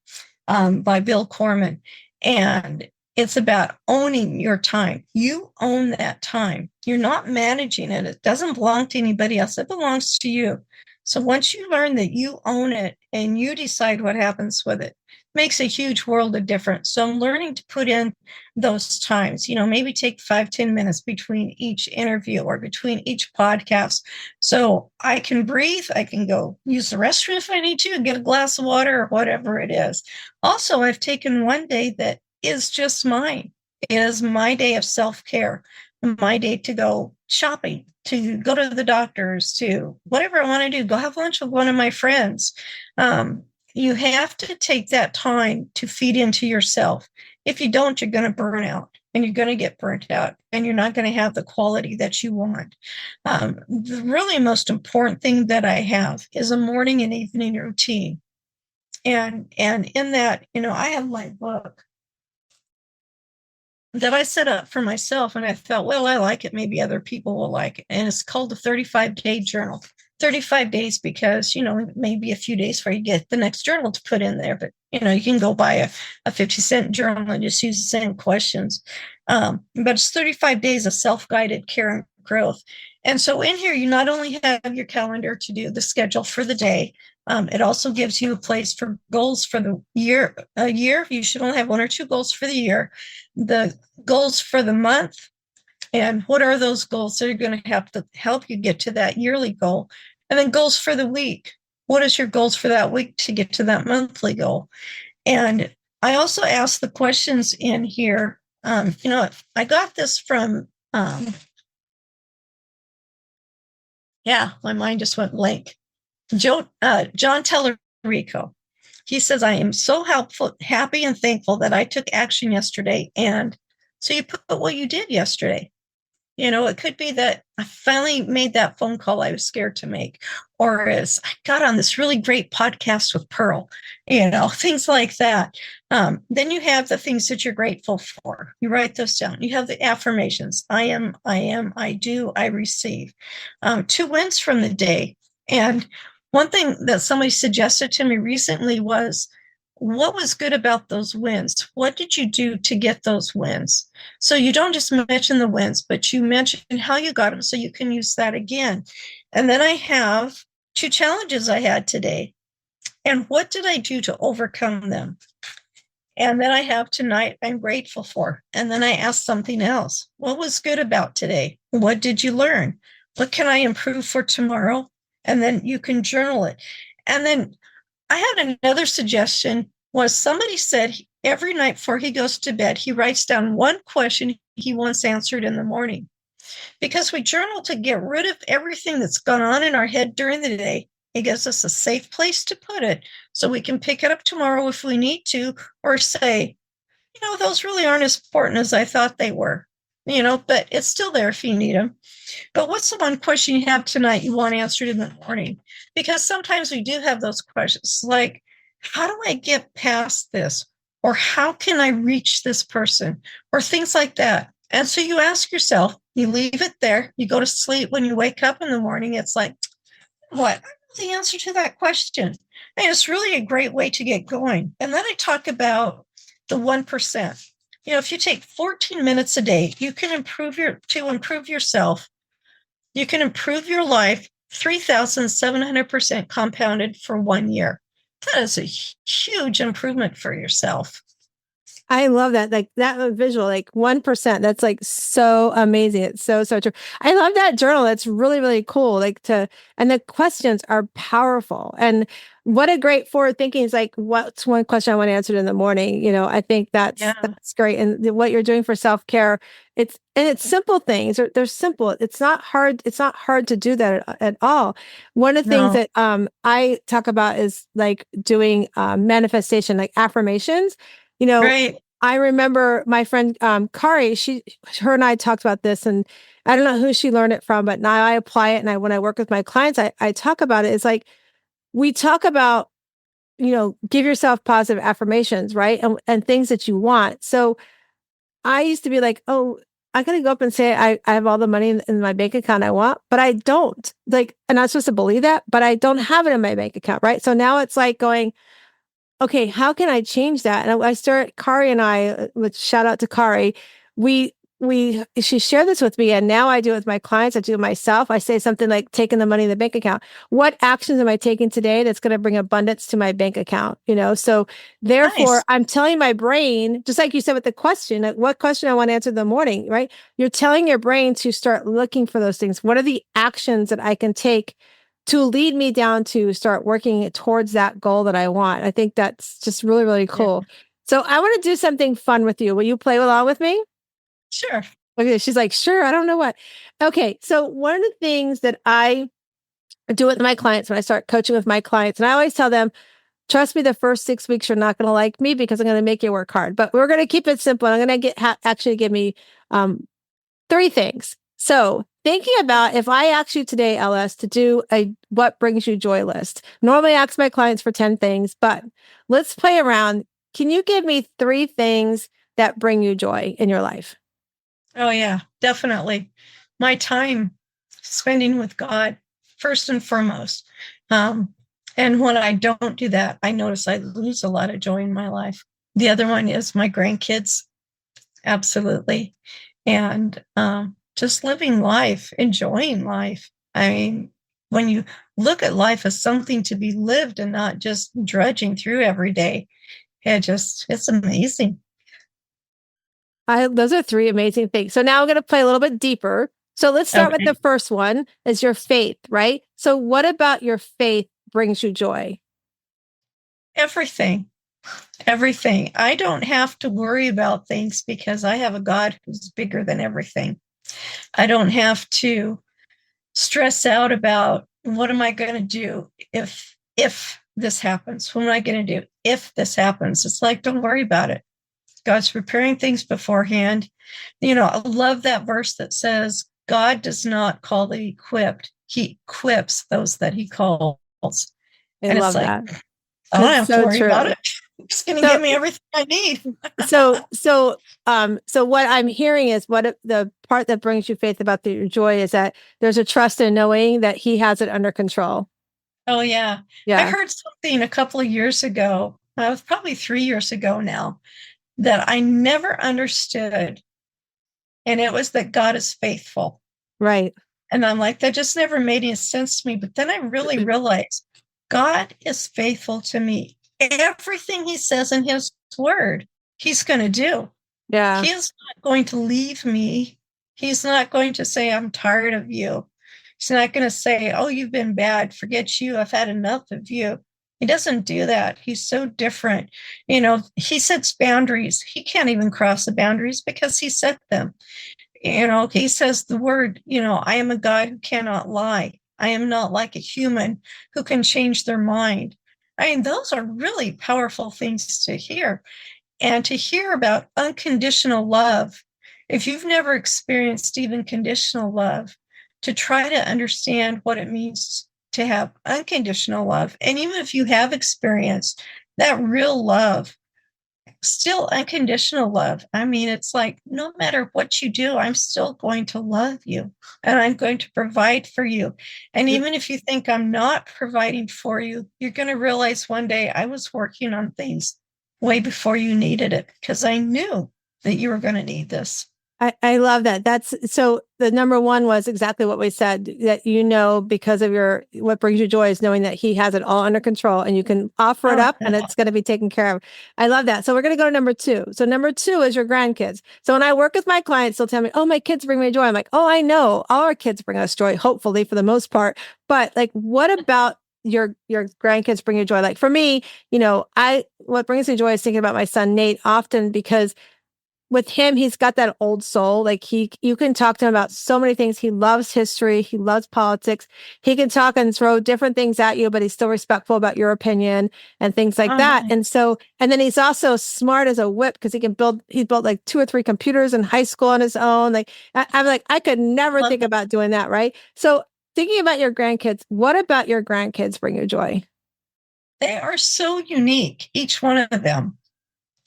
[SPEAKER 1] by Bill Corman. And it's about owning your time. You own that time. You're not managing it. It doesn't belong to anybody else. It belongs to you. So once you learn that you own it and you decide what happens with it, makes a huge world of difference. So I'm learning to put in those times, maybe take 5-10 minutes between each interview or between each podcast. So I can breathe. I can go use the restroom if I need to, and get a glass of water or whatever it is. Also, I've taken one day that is just mine. It is my day of self-care, my day to go shopping, to go to the doctors, to whatever I want to do, go have lunch with one of my friends. You have to take that time to feed into yourself. If you don't, you're going to burn out. and you're going to get burnt out, and you're not going to have the quality that you want. The really most important thing that I have is a morning and evening routine. And in that, I have my book that I set up for myself, and I thought, well, I like it. Maybe other people will like it. And it's called the 35-day journal. 35 days because, maybe a few days before you get the next journal to put in there. But, you can go buy a 50-cent journal and just use the same questions. But it's 35 days of self-guided care and growth. And so in here, you not only have your calendar to do the schedule for the day, it also gives you a place for goals for the year. A year, you should only have 1 or 2 goals for the year. The goals for the month, and what are those goals that are going to have to help you get to that yearly goal? And then goals for the week. What is your goals for that week to get to that monthly goal? And I also ask the questions in here. I got this from, my mind just went blank. John Tellerico. He says, I am so happy and thankful that I took action yesterday. And so you put what you did yesterday. It could be that I finally made that phone call I was scared to make, or as I got on this really great podcast with Pearl, things like that. Then you have the things that you're grateful for. You write those down. You have the affirmations. I am, I do, I receive. 2 wins from the day. And one thing that somebody suggested to me recently was, what was good about those wins? What did you do to get those wins? So you don't just mention the wins, but you mention how you got them so you can use that again. And then I have 2 challenges I had today. And what did I do to overcome them? And then I have tonight I'm grateful for. And then I ask something else. What was good about today? What did you learn? What can I improve for tomorrow? And then you can journal it. And then I had another suggestion. Was somebody said every night before he goes to bed, he writes down 1 question he wants answered in the morning. Because we journal to get rid of everything that's gone on in our head during the day. It gives us a safe place to put it so we can pick it up tomorrow if we need to, or say, those really aren't as important as I thought they were, but it's still there if you need them. But what's the 1 question you have tonight you want answered in the morning? Because sometimes we do have those questions like, how do I get past this? Or how can I reach this person? Or things like that. And so you ask yourself, you leave it there, you go to sleep. When you wake up in the morning, it's like, what? The answer to that question. And it's really a great way to get going. And then I talk about the 1%. If you take 14 minutes a day, you can improve yourself. You can improve your life 3,700% compounded for 1 year. That is a huge improvement for yourself.
[SPEAKER 2] I love that. Like that visual, like 1%. That's like so amazing. It's so, so true. I love that journal. That's really, really cool. And the questions are powerful. And what a great forward thinking is like, what's 1 question I want answered in the morning? I think that's great. And what you're doing for self-care, it's simple things. They're simple. It's not hard. It's not hard to do that at all. One of the things that I talk about is like doing manifestation, like affirmations.
[SPEAKER 1] Right.
[SPEAKER 2] I remember my friend Kari, her and I talked about this, and I don't know who she learned it from, but now I apply it. And when I work with my clients, I talk about it. It's like, we talk about, give yourself positive affirmations, right? And things that you want. So I used to be like, oh, I got to go up and say, I have all the money in my bank account I want, but I don't. Like, and I'm supposed to believe that, but I don't have it in my bank account, right? So now it's like going, okay, how can I change that? And I start, Kari and I, with shout out to Kari, she shared this with me, and now I do it with my clients. I do it myself. I say something like taking the money in the bank account. What actions am I taking today that's going to bring abundance to my bank account? So therefore
[SPEAKER 1] Nice.
[SPEAKER 2] I'm telling my brain, just like you said with the question, like what question I want to answer in the morning, right? You're telling your brain to start looking for those things. What are the actions that I can take to lead me down to start working towards that goal that I want? I think that's just really, really cool. Yeah. So I want to do something fun with you. Will you play along with me?
[SPEAKER 1] Sure.
[SPEAKER 2] Okay. She's like, sure. I don't know what. Okay. So one of the things that I do with my clients when I start coaching with my clients, and I always tell them, trust me, the first 6 weeks, you're not going to like me because I'm going to make you work hard, but we're going to keep it simple. I'm going to actually give me, 3 things. So thinking about if I ask you today, LS, to do a what brings you joy list. Normally I ask my clients for 10 things, but let's play around. Can you give me 3 things that bring you joy in your life?
[SPEAKER 1] Oh, yeah, definitely. My time spending with God, first and foremost. And when I don't do that, I notice I lose a lot of joy in my life. The other one is my grandkids. Absolutely. And just living life, enjoying life. I mean, when you look at life as something to be lived and not just drudging through every day, it's amazing.
[SPEAKER 2] Those are 3 amazing things. So now I'm going to play a little bit deeper. So let's start with
[SPEAKER 1] Okay.
[SPEAKER 2] the first one is your faith, right? So what about your faith brings you joy?
[SPEAKER 1] Everything, everything. I don't have to worry about things because I have a God who's bigger than everything. I don't have to stress out about what am I going to do if this happens? What am I going to do if this happens? It's like, don't worry about it. God's preparing things beforehand. I love that verse that says, God does not call the equipped. He equips those that he calls.
[SPEAKER 2] I
[SPEAKER 1] And it's
[SPEAKER 2] love
[SPEAKER 1] like,
[SPEAKER 2] that.
[SPEAKER 1] I don't
[SPEAKER 2] It's
[SPEAKER 1] have to
[SPEAKER 2] so
[SPEAKER 1] worry about
[SPEAKER 2] true.
[SPEAKER 1] it. He's going to
[SPEAKER 2] So
[SPEAKER 1] give me everything I need.
[SPEAKER 2] so what I'm hearing is the part that brings you faith about your joy is that there's a trust in knowing that he has it under control.
[SPEAKER 1] Oh, yeah. I
[SPEAKER 2] Yeah.
[SPEAKER 1] heard something a couple of years ago. It was probably 3 years ago now that I never understood. And it was that God is faithful.
[SPEAKER 2] Right.
[SPEAKER 1] And I'm like, that just never made any sense to me. But then I really realized God is faithful to me. Everything he says in his word, he's going to do.
[SPEAKER 2] Yeah.
[SPEAKER 1] He is not going to leave me. He's not going to say, I'm tired of you. He's not going to say, oh, you've been bad. Forget you. I've had enough of you. He doesn't do that. He's so different. He sets boundaries. He can't even cross the boundaries because he set them. He says the word, I am a God who cannot lie. I am not like a human who can change their mind. I mean, those are really powerful things to hear. And to hear about unconditional love, if you've never experienced even conditional love, to try to understand what it means to have unconditional love. And even if you have experienced that real love, still unconditional love. I mean, it's like, no matter what you do, I'm still going to love you and I'm going to provide for you. And even if you think I'm not providing for you, you're going to realize one day I was working on things way before you needed it because I knew that you were going to need this.
[SPEAKER 2] I love that. That's so the number one was exactly what we said that because of what brings you joy is knowing that he has it all under control and you can offer it
[SPEAKER 1] Oh,
[SPEAKER 2] up and it's going to be taken care of. I love that. So we're going to go to number 2. So number 2 is your grandkids. So when I work with my clients, they'll tell me, oh, my kids bring me joy. I'm like, oh, I know all our kids bring us joy, hopefully for the most part. But like, what about your grandkids bring you joy? Like for me, what brings me joy is thinking about my son, Nate, often because with him, he's got that old soul. Like you can talk to him about so many things. He loves history. He loves politics. He can talk and throw different things at you, but he's still respectful about your opinion and things like that.
[SPEAKER 1] nice.
[SPEAKER 2] And then he's also smart as a whip because he built like 2 or 3 computers in high school on his own. Like I'm like, I could never
[SPEAKER 1] Love
[SPEAKER 2] think
[SPEAKER 1] that.
[SPEAKER 2] about doing that. Right. So thinking about your grandkids, what about your grandkids bring you joy?
[SPEAKER 1] They are so unique, each one of them.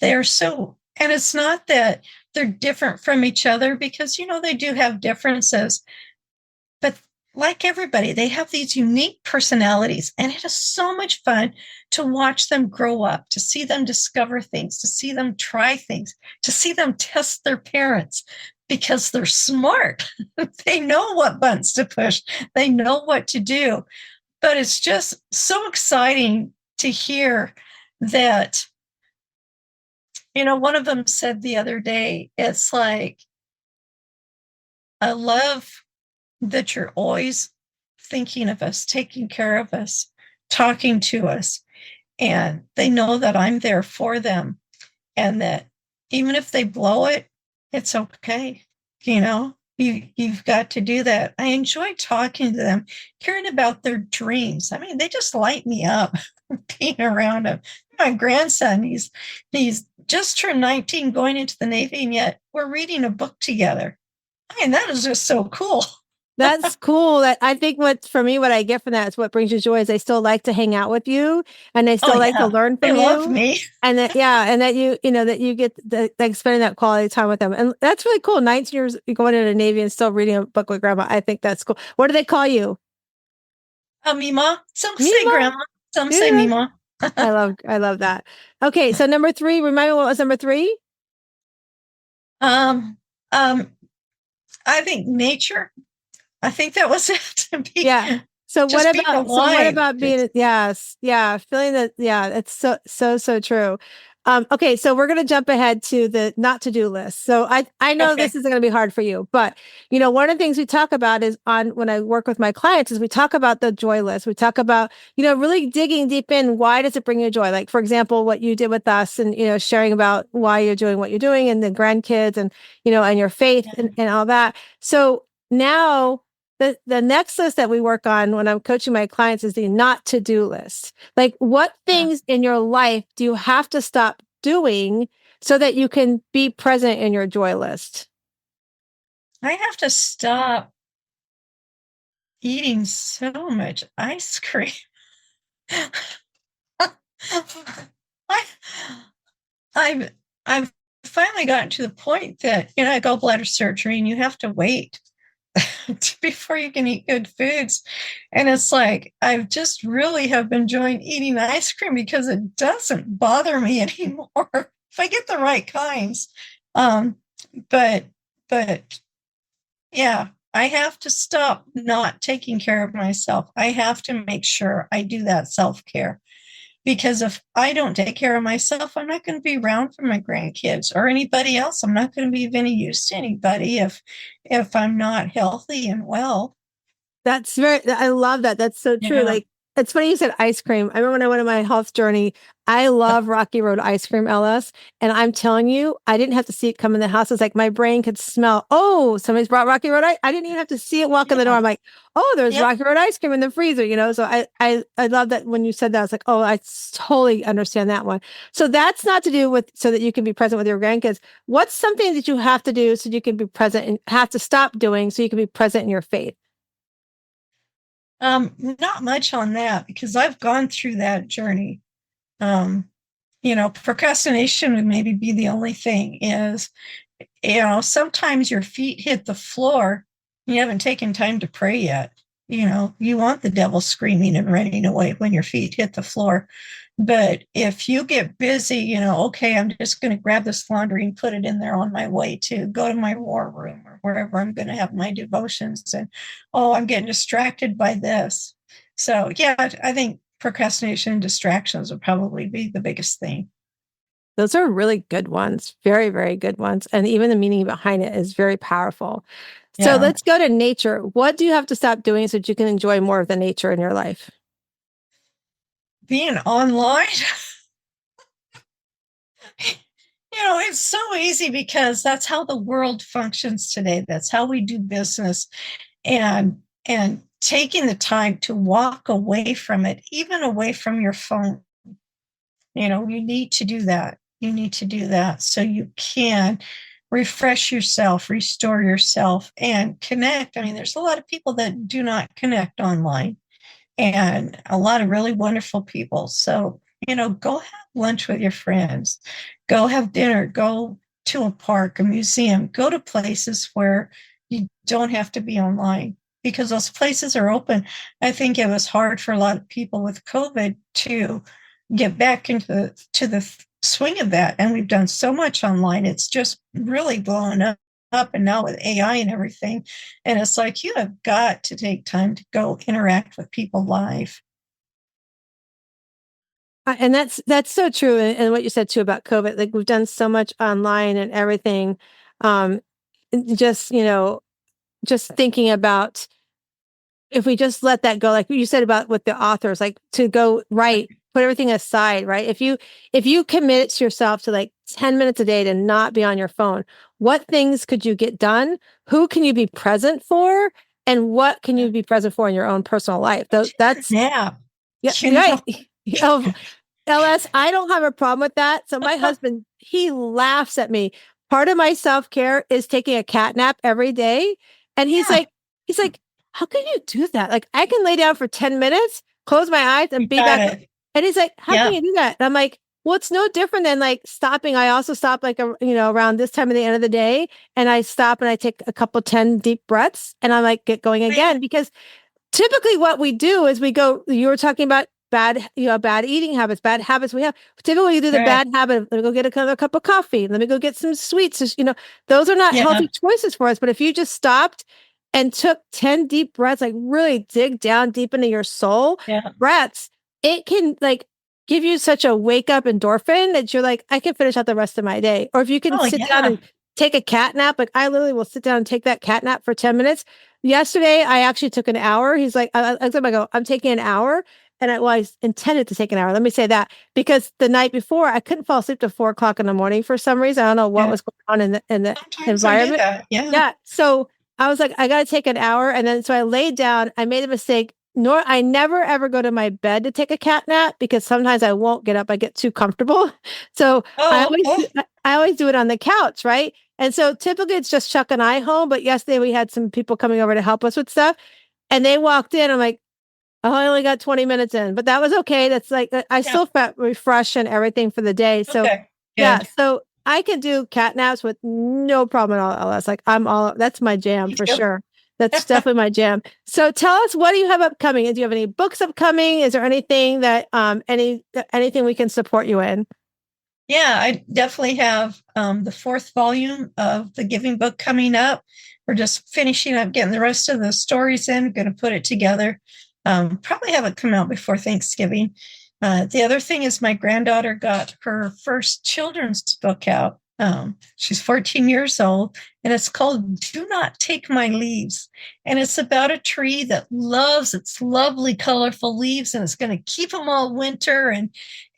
[SPEAKER 1] They are so, and it's not that they're different from each other because, they do have differences, but like everybody, they have these unique personalities. And it is so much fun to watch them grow up, to see them discover things, to see them try things, to see them test their parents because they're smart. They know what buttons to push, they know what to do. But it's just so exciting to hear that one of them said the other day, it's like, I love that you're always thinking of us, taking care of us, talking to us. And they know that I'm there for them and that even if they blow it, it's okay. you've got to do that. I enjoy talking to them, hearing about their dreams. I mean, they just light me up being around them. My grandson, he's just turned 19, going into the Navy, and yet we're reading a book together. I mean, that is just so cool.
[SPEAKER 2] That's cool. That I think what for me, what I get from that is what brings you joy is they still like to hang out with you and they
[SPEAKER 1] Oh
[SPEAKER 2] still like to
[SPEAKER 1] yeah,
[SPEAKER 2] learn
[SPEAKER 1] they
[SPEAKER 2] from
[SPEAKER 1] love
[SPEAKER 2] you.
[SPEAKER 1] me.
[SPEAKER 2] And that, yeah, and that that you get like spending that quality time with them. And that's really cool. 19 years going into the Navy and still reading a book with grandma. I think that's cool. What do they call you?
[SPEAKER 1] Mima. Some say
[SPEAKER 2] Mima.
[SPEAKER 1] grandma. Some say
[SPEAKER 2] Yeah.
[SPEAKER 1] Mima.
[SPEAKER 2] I love that. Okay. So number three, remind me what was number three?
[SPEAKER 1] um, um, I think nature. I think that was it. To be
[SPEAKER 2] Yeah. So what
[SPEAKER 1] just being
[SPEAKER 2] about
[SPEAKER 1] alive.
[SPEAKER 2] being yes, yeah, feeling that yeah, it's so true. Okay, so we're gonna jump ahead to the not to do list. So I know
[SPEAKER 1] Okay.
[SPEAKER 2] this is gonna be hard for you, but one of the things we talk about is on when I work with my clients is we talk about the joy list. We talk about, really digging deep in why does it bring you joy? Like for example, what you did with us and sharing about why you're doing what you're doing and the grandkids and and your faith and all that. So now the next list that we work on when I'm coaching my clients is the not to do list. Like, what
[SPEAKER 1] Yeah.
[SPEAKER 2] things in your life do you have to stop doing so that you can be present in your joy list?
[SPEAKER 1] I have to stop eating so much ice cream. I, I've I've finally gotten to the point that I go bladder surgery and you have to wait before you can eat good foods. And it's like I've just really have been enjoying eating ice cream because it doesn't bother me anymore if I get the right kinds. Um, but but yeah, I have to stop not taking care of myself. I have to make sure I do that self-care because if I don't take care of myself, I'm not going to be around for my grandkids or anybody else. I'm not going to be of any use to anybody if I'm not healthy and well.
[SPEAKER 2] I love that. That's so true.
[SPEAKER 1] Yeah.
[SPEAKER 2] Like, it's funny you said ice cream. I remember when I went on my health journey, I love Rocky Road ice cream, LS. And I'm telling you, I didn't have to see it come in the house. It's like my brain could smell, oh, somebody's brought Rocky Road ice. I didn't even have to see it walk in the door.
[SPEAKER 1] Yeah.
[SPEAKER 2] I'm like, oh, there's
[SPEAKER 1] Yep.
[SPEAKER 2] Rocky Road ice cream in the freezer. So I love that when you said that, I was like, oh, I totally understand that one. So that's not to do with so that you can be present with your grandkids. What's something that you have to do so you can be present and have to stop doing so you can be present in your faith?
[SPEAKER 1] Not much on that because I've gone through that journey. Procrastination would maybe be the only thing is, sometimes your feet hit the floor. You haven't taken time to pray yet. You want the devil screaming and running away when your feet hit the floor. But if you get busy, okay, I'm just going to grab this laundry and put it in there on my way to go to my war room or wherever I'm going to have my devotions. And, oh, I'm getting distracted by this. So, yeah, I think procrastination and distractions would probably be the biggest thing.
[SPEAKER 2] Those are really good ones. Very, very good ones. And even the meaning behind it is very powerful. So
[SPEAKER 1] Yeah.
[SPEAKER 2] let's go to nature. What do you have to stop doing so that you can enjoy more of the nature in your life?
[SPEAKER 1] Being online, it's so easy because that's how the world functions today. That's how we do business. And taking the time to walk away from it, even away from your phone, you need to do that. You need to do that so you can refresh yourself, restore yourself, and connect. I mean, there's a lot of people that do not connect online and a lot of really wonderful people. So, go have lunch with your friends, go have dinner, go to a park, a museum, go to places where you don't have to be online because those places are open. I think it was hard for a lot of people with COVID to get back into the swing of that. And we've done so much online. It's just really blown up and now with AI and everything. And it's like you have got to take time to go interact with people live.
[SPEAKER 2] And that's so true. And what you said too about COVID, like we've done so much online and everything. Um, just, just thinking about if we just let that go, like you said about with the authors, like to go write put everything aside, right? If you commit to yourself to like 10 minutes a day to not be on your phone, what things could you get done? Who can you be present for? And what can you be present for in your own personal life? That's
[SPEAKER 1] Yeah.
[SPEAKER 2] yeah,
[SPEAKER 1] You
[SPEAKER 2] right.
[SPEAKER 1] know,
[SPEAKER 2] Oh, LS, I don't have a problem with that. So my husband, he laughs at me. Part of my self-care is taking a cat nap every day. And
[SPEAKER 1] yeah,
[SPEAKER 2] he's like, how can you do that? Like I can lay down for 10 minutes, close my eyes and
[SPEAKER 1] you
[SPEAKER 2] be
[SPEAKER 1] got
[SPEAKER 2] back up.
[SPEAKER 1] it.
[SPEAKER 2] And he's like, how can
[SPEAKER 1] Yeah,
[SPEAKER 2] you do that? And I'm like, well, it's no different than like stopping. I also stop like, around this time of the end of the day and I stop and I take a couple 10 deep breaths and I like get going
[SPEAKER 1] right.
[SPEAKER 2] again because typically what we do is we go, you were talking about bad eating habits, bad habits we have. Typically you do the
[SPEAKER 1] Right.
[SPEAKER 2] bad habit of, let me go get another cup of coffee. Let me go get some sweets. Those are not
[SPEAKER 1] Yeah,
[SPEAKER 2] healthy choices for us. But if you just stopped and took 10 deep breaths, like really dig down deep into your soul
[SPEAKER 1] yeah.
[SPEAKER 2] breaths, it can like give you such a wake up endorphin that you're like, I can finish out the rest of my day. Or if you can
[SPEAKER 1] Oh,
[SPEAKER 2] sit down
[SPEAKER 1] yeah.
[SPEAKER 2] and take a cat nap, like I literally will sit down and take that cat nap for 10 minutes. Yesterday, I actually took an hour. He's like, I go, I'm taking an hour. And I intended to take an hour. Let me say that because the night before I couldn't fall asleep till 4 o'clock in the morning for some reason. I don't know what
[SPEAKER 1] Yeah.
[SPEAKER 2] was going on in the
[SPEAKER 1] Sometimes I do
[SPEAKER 2] environment.
[SPEAKER 1] that. Yeah.
[SPEAKER 2] Yeah. So I was like, I got to take an hour. And then so I laid down. I made a mistake. Nor I never ever go to my bed to take a cat nap because sometimes I won't get up. I get too comfortable. So
[SPEAKER 1] Oh, oh,
[SPEAKER 2] I always do it on the couch, right? And so typically it's just Chuck and I home. But yesterday we had some people coming over to help us with stuff. And they walked in. I'm like, oh, I only got 20 minutes in, but that was okay. That's like, I
[SPEAKER 1] yeah.
[SPEAKER 2] still felt refreshed and everything for the day. So,
[SPEAKER 1] Okay.
[SPEAKER 2] yeah.
[SPEAKER 1] Good.
[SPEAKER 2] So I can do cat naps with no problem at all. That's like, that's my jam
[SPEAKER 1] Me
[SPEAKER 2] for
[SPEAKER 1] too.
[SPEAKER 2] sure. That's definitely my jam. So tell us, what do you have upcoming? Do you have any books upcoming? Is there anything that, anything we can support you in?
[SPEAKER 1] Yeah, I definitely have the fourth volume of the Giving book coming up. We're just finishing up getting the rest of the stories in, going to put it together. Probably have it come out before Thanksgiving. The other thing is my granddaughter got her first children's book out. She's 14 years old, and it's called Do Not Take My Leaves. And it's about a tree that loves its lovely, colorful leaves, and it's going to keep them all winter. And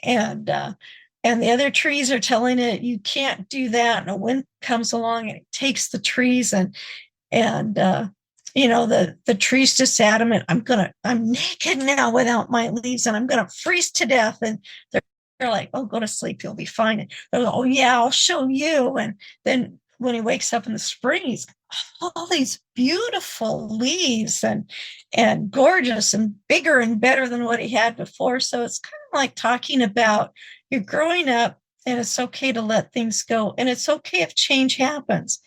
[SPEAKER 1] and the other trees are telling it you can't do that. And a wind comes along and it takes the trees, and the trees just adamant, I'm naked now without my leaves, and I'm gonna freeze to death. And they're like, oh, go to sleep, you'll be fine. And they're like, oh yeah, I'll show you. And then when he wakes up in the spring, he's got all these beautiful leaves and gorgeous and bigger and better than what he had before. So it's kind of like talking about you're growing up, and it's okay to let things go, and it's okay if change happens.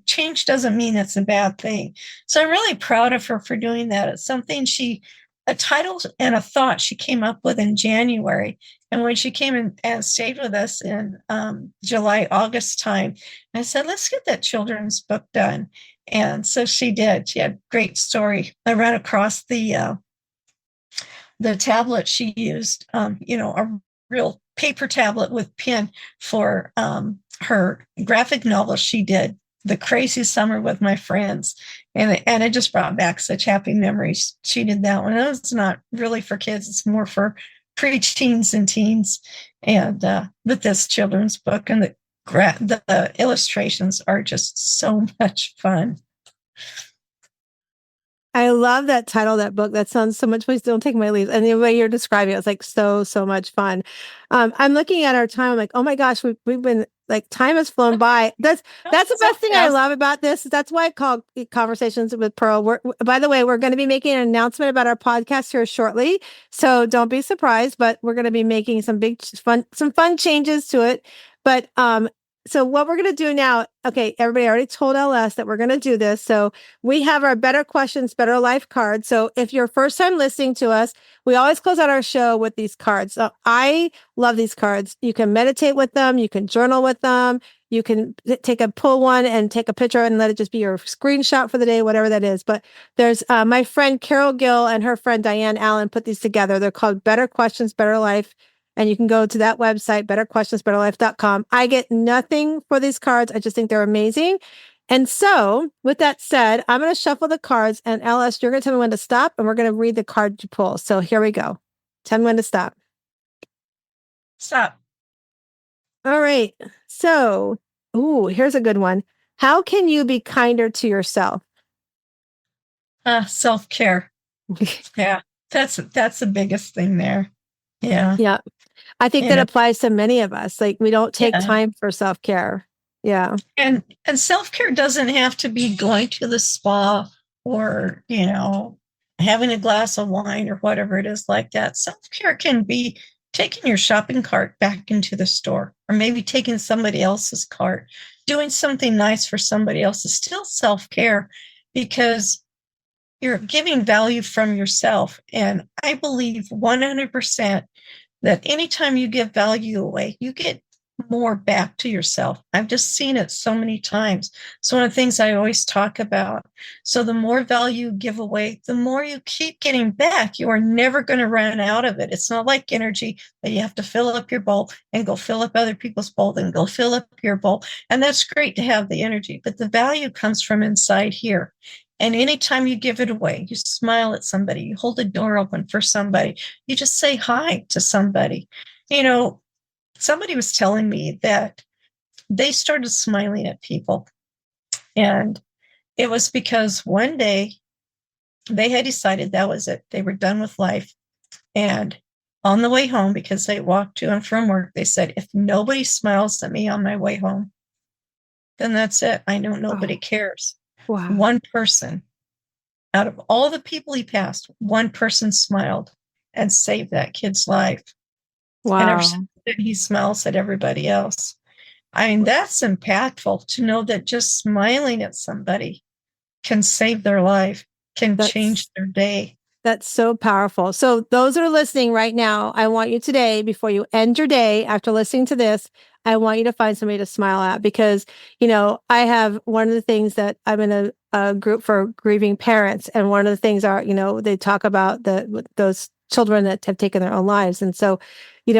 [SPEAKER 1] Change doesn't mean it's a bad thing. So I'm really proud of her for doing that. It's something a title and a thought she came up with in January. And when she came in and stayed with us in July, August time, I said, let's get that children's book done. And so she did. She had a great story. I ran across the tablet she used, a real paper tablet with pen for her graphic novel she did, The Crazy Summer with My Friends. And it just brought back such happy memories. She did that one. It's not really for kids, it's more for preteens and teens. And with this children's book, and the illustrations are just so much fun.
[SPEAKER 2] I love that title, that book. That sounds so much. Please don't take my leaves. And the way you're describing it, it's like so much fun. I'm looking at our time. I'm like, oh my gosh, we've been like, time has flown by. That's the
[SPEAKER 1] So
[SPEAKER 2] best thing I love about this. That's why I call it Conversations with Pearl. By the way, we're going to be making an announcement about our podcast here shortly, so don't be surprised. But we're going to be making some fun changes to it. But so what we're going to do now, okay, everybody already told LS that we're going to do this. So we have our Better Questions, Better Life card. So if you're first time listening to us, we always close out our show with these cards. So I love these cards. You can meditate with them. You can journal with them. You can pull one and take a picture and let it just be your screenshot for the day, whatever that is. But there's my friend Carol Gill and her friend Diane Allen put these together. They're called Better Questions, Better Life. And you can go to that website, betterquestionsbetterlife.com. I get nothing for these cards. I just think they're amazing. And so with that said, I'm going to shuffle the cards, and LS, you're going to tell me when to stop, and we're going to read the card you pull. So here we go. Tell me when to stop.
[SPEAKER 1] Stop.
[SPEAKER 2] All right. So, here's a good one. How can you be kinder to yourself?
[SPEAKER 1] Self-care. Yeah, that's the biggest thing there. Yeah.
[SPEAKER 2] Yeah. I think
[SPEAKER 1] You
[SPEAKER 2] that
[SPEAKER 1] know,
[SPEAKER 2] applies to many of us. Like we don't take
[SPEAKER 1] yeah.
[SPEAKER 2] time for self-care. Yeah.
[SPEAKER 1] And self-care doesn't have to be going to the spa or, having a glass of wine or whatever it is like that. Self-care can be taking your shopping cart back into the store, or maybe taking somebody else's cart, doing something nice for somebody else is still self-care, because you're giving value from yourself. And I believe 100% that anytime you give value away, you get more back to yourself. I've just seen it so many times. It's one of the things I always talk about. So the more value you give away, the more you keep getting back. You are never going to run out of it. It's not like energy that you have to fill up your bowl and go fill up other people's bowl and go fill up your bowl. And that's great to have the energy, but the value comes from inside here. And anytime you give it away, you smile at somebody, you hold the door open for somebody, you just say hi to somebody. Somebody was telling me that they started smiling at people. And it was because one day they had decided that was it. They were done with life. And on the way home, because they walked to and from work, they said, if nobody smiles at me on my way home, then that's it. I know nobody cares.
[SPEAKER 2] Wow.
[SPEAKER 1] One person out of all the people he passed, one person smiled and saved that kid's life.
[SPEAKER 2] Wow.
[SPEAKER 1] And ever since then, he smiles at everybody else. I mean, that's impactful to know that just smiling at somebody can save their life, can change their day.
[SPEAKER 2] That's so powerful. So those that are listening right now, I want you today, before you end your day, after listening to this, I want you to find somebody to smile at, because, I have one of the things that I'm in a group for grieving parents. And one of the things are, they talk about those children that have taken their own lives. And so, you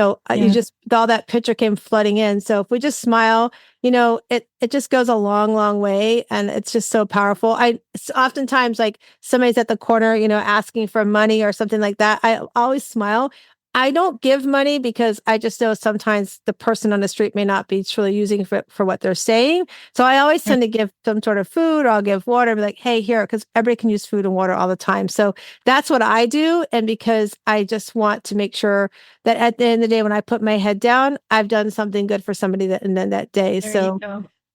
[SPEAKER 2] just, all that picture came flooding in. So if we just smile, it just goes a long, long way. And it's just so powerful. It's oftentimes like somebody's at the corner, asking for money or something like that. I always smile. I don't give money because I just know sometimes the person on the street may not be truly using it for what they're saying. So I always tend to give some sort of food, or I'll give water, be like, hey, here, because everybody can use food and water all the time. So that's what I do. And because I just want to make sure that at the end of the day, when I put my head down, I've done something good for somebody that day.
[SPEAKER 1] There
[SPEAKER 2] so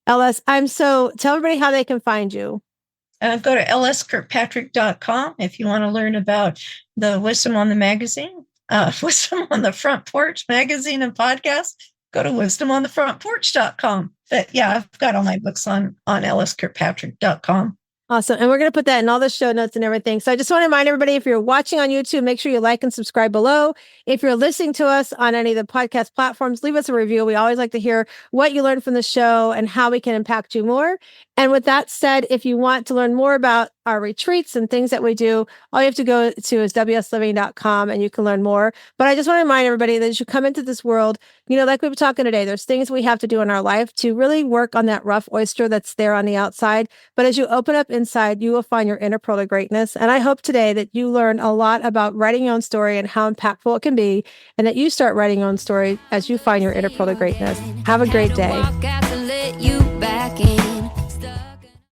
[SPEAKER 2] LS, tell everybody how they can find you.
[SPEAKER 1] Go to lskirkpatrick.com if you want to learn about the Wisdom on the Magazine. Wisdom on the Front Porch magazine and podcast. Go to wisdomonthefrontporch.com. But yeah, I've got all my books on lskirkpatrick.com.
[SPEAKER 2] Awesome. And we're going to put that in all the show notes and everything. So I just want to remind everybody, if you're watching on YouTube, make sure you like and subscribe below. If you're listening to us on any of the podcast platforms, leave us a review. We always like to hear what you learned from the show and how we can impact you more. And with that said, if you want to learn more about our retreats and things that we do, all you have to go to is wsliving.com and you can learn more. But I just want to remind everybody that as you come into this world, like we were talking today, there's things we have to do in our life to really work on that rough oyster that's there on the outside. But as you open up inside, you will find your inner pearl of greatness. And I hope today that you learn a lot about writing your own story and how impactful it can be, and that you start writing your own story as you find your inner pearl of greatness. Have a great day.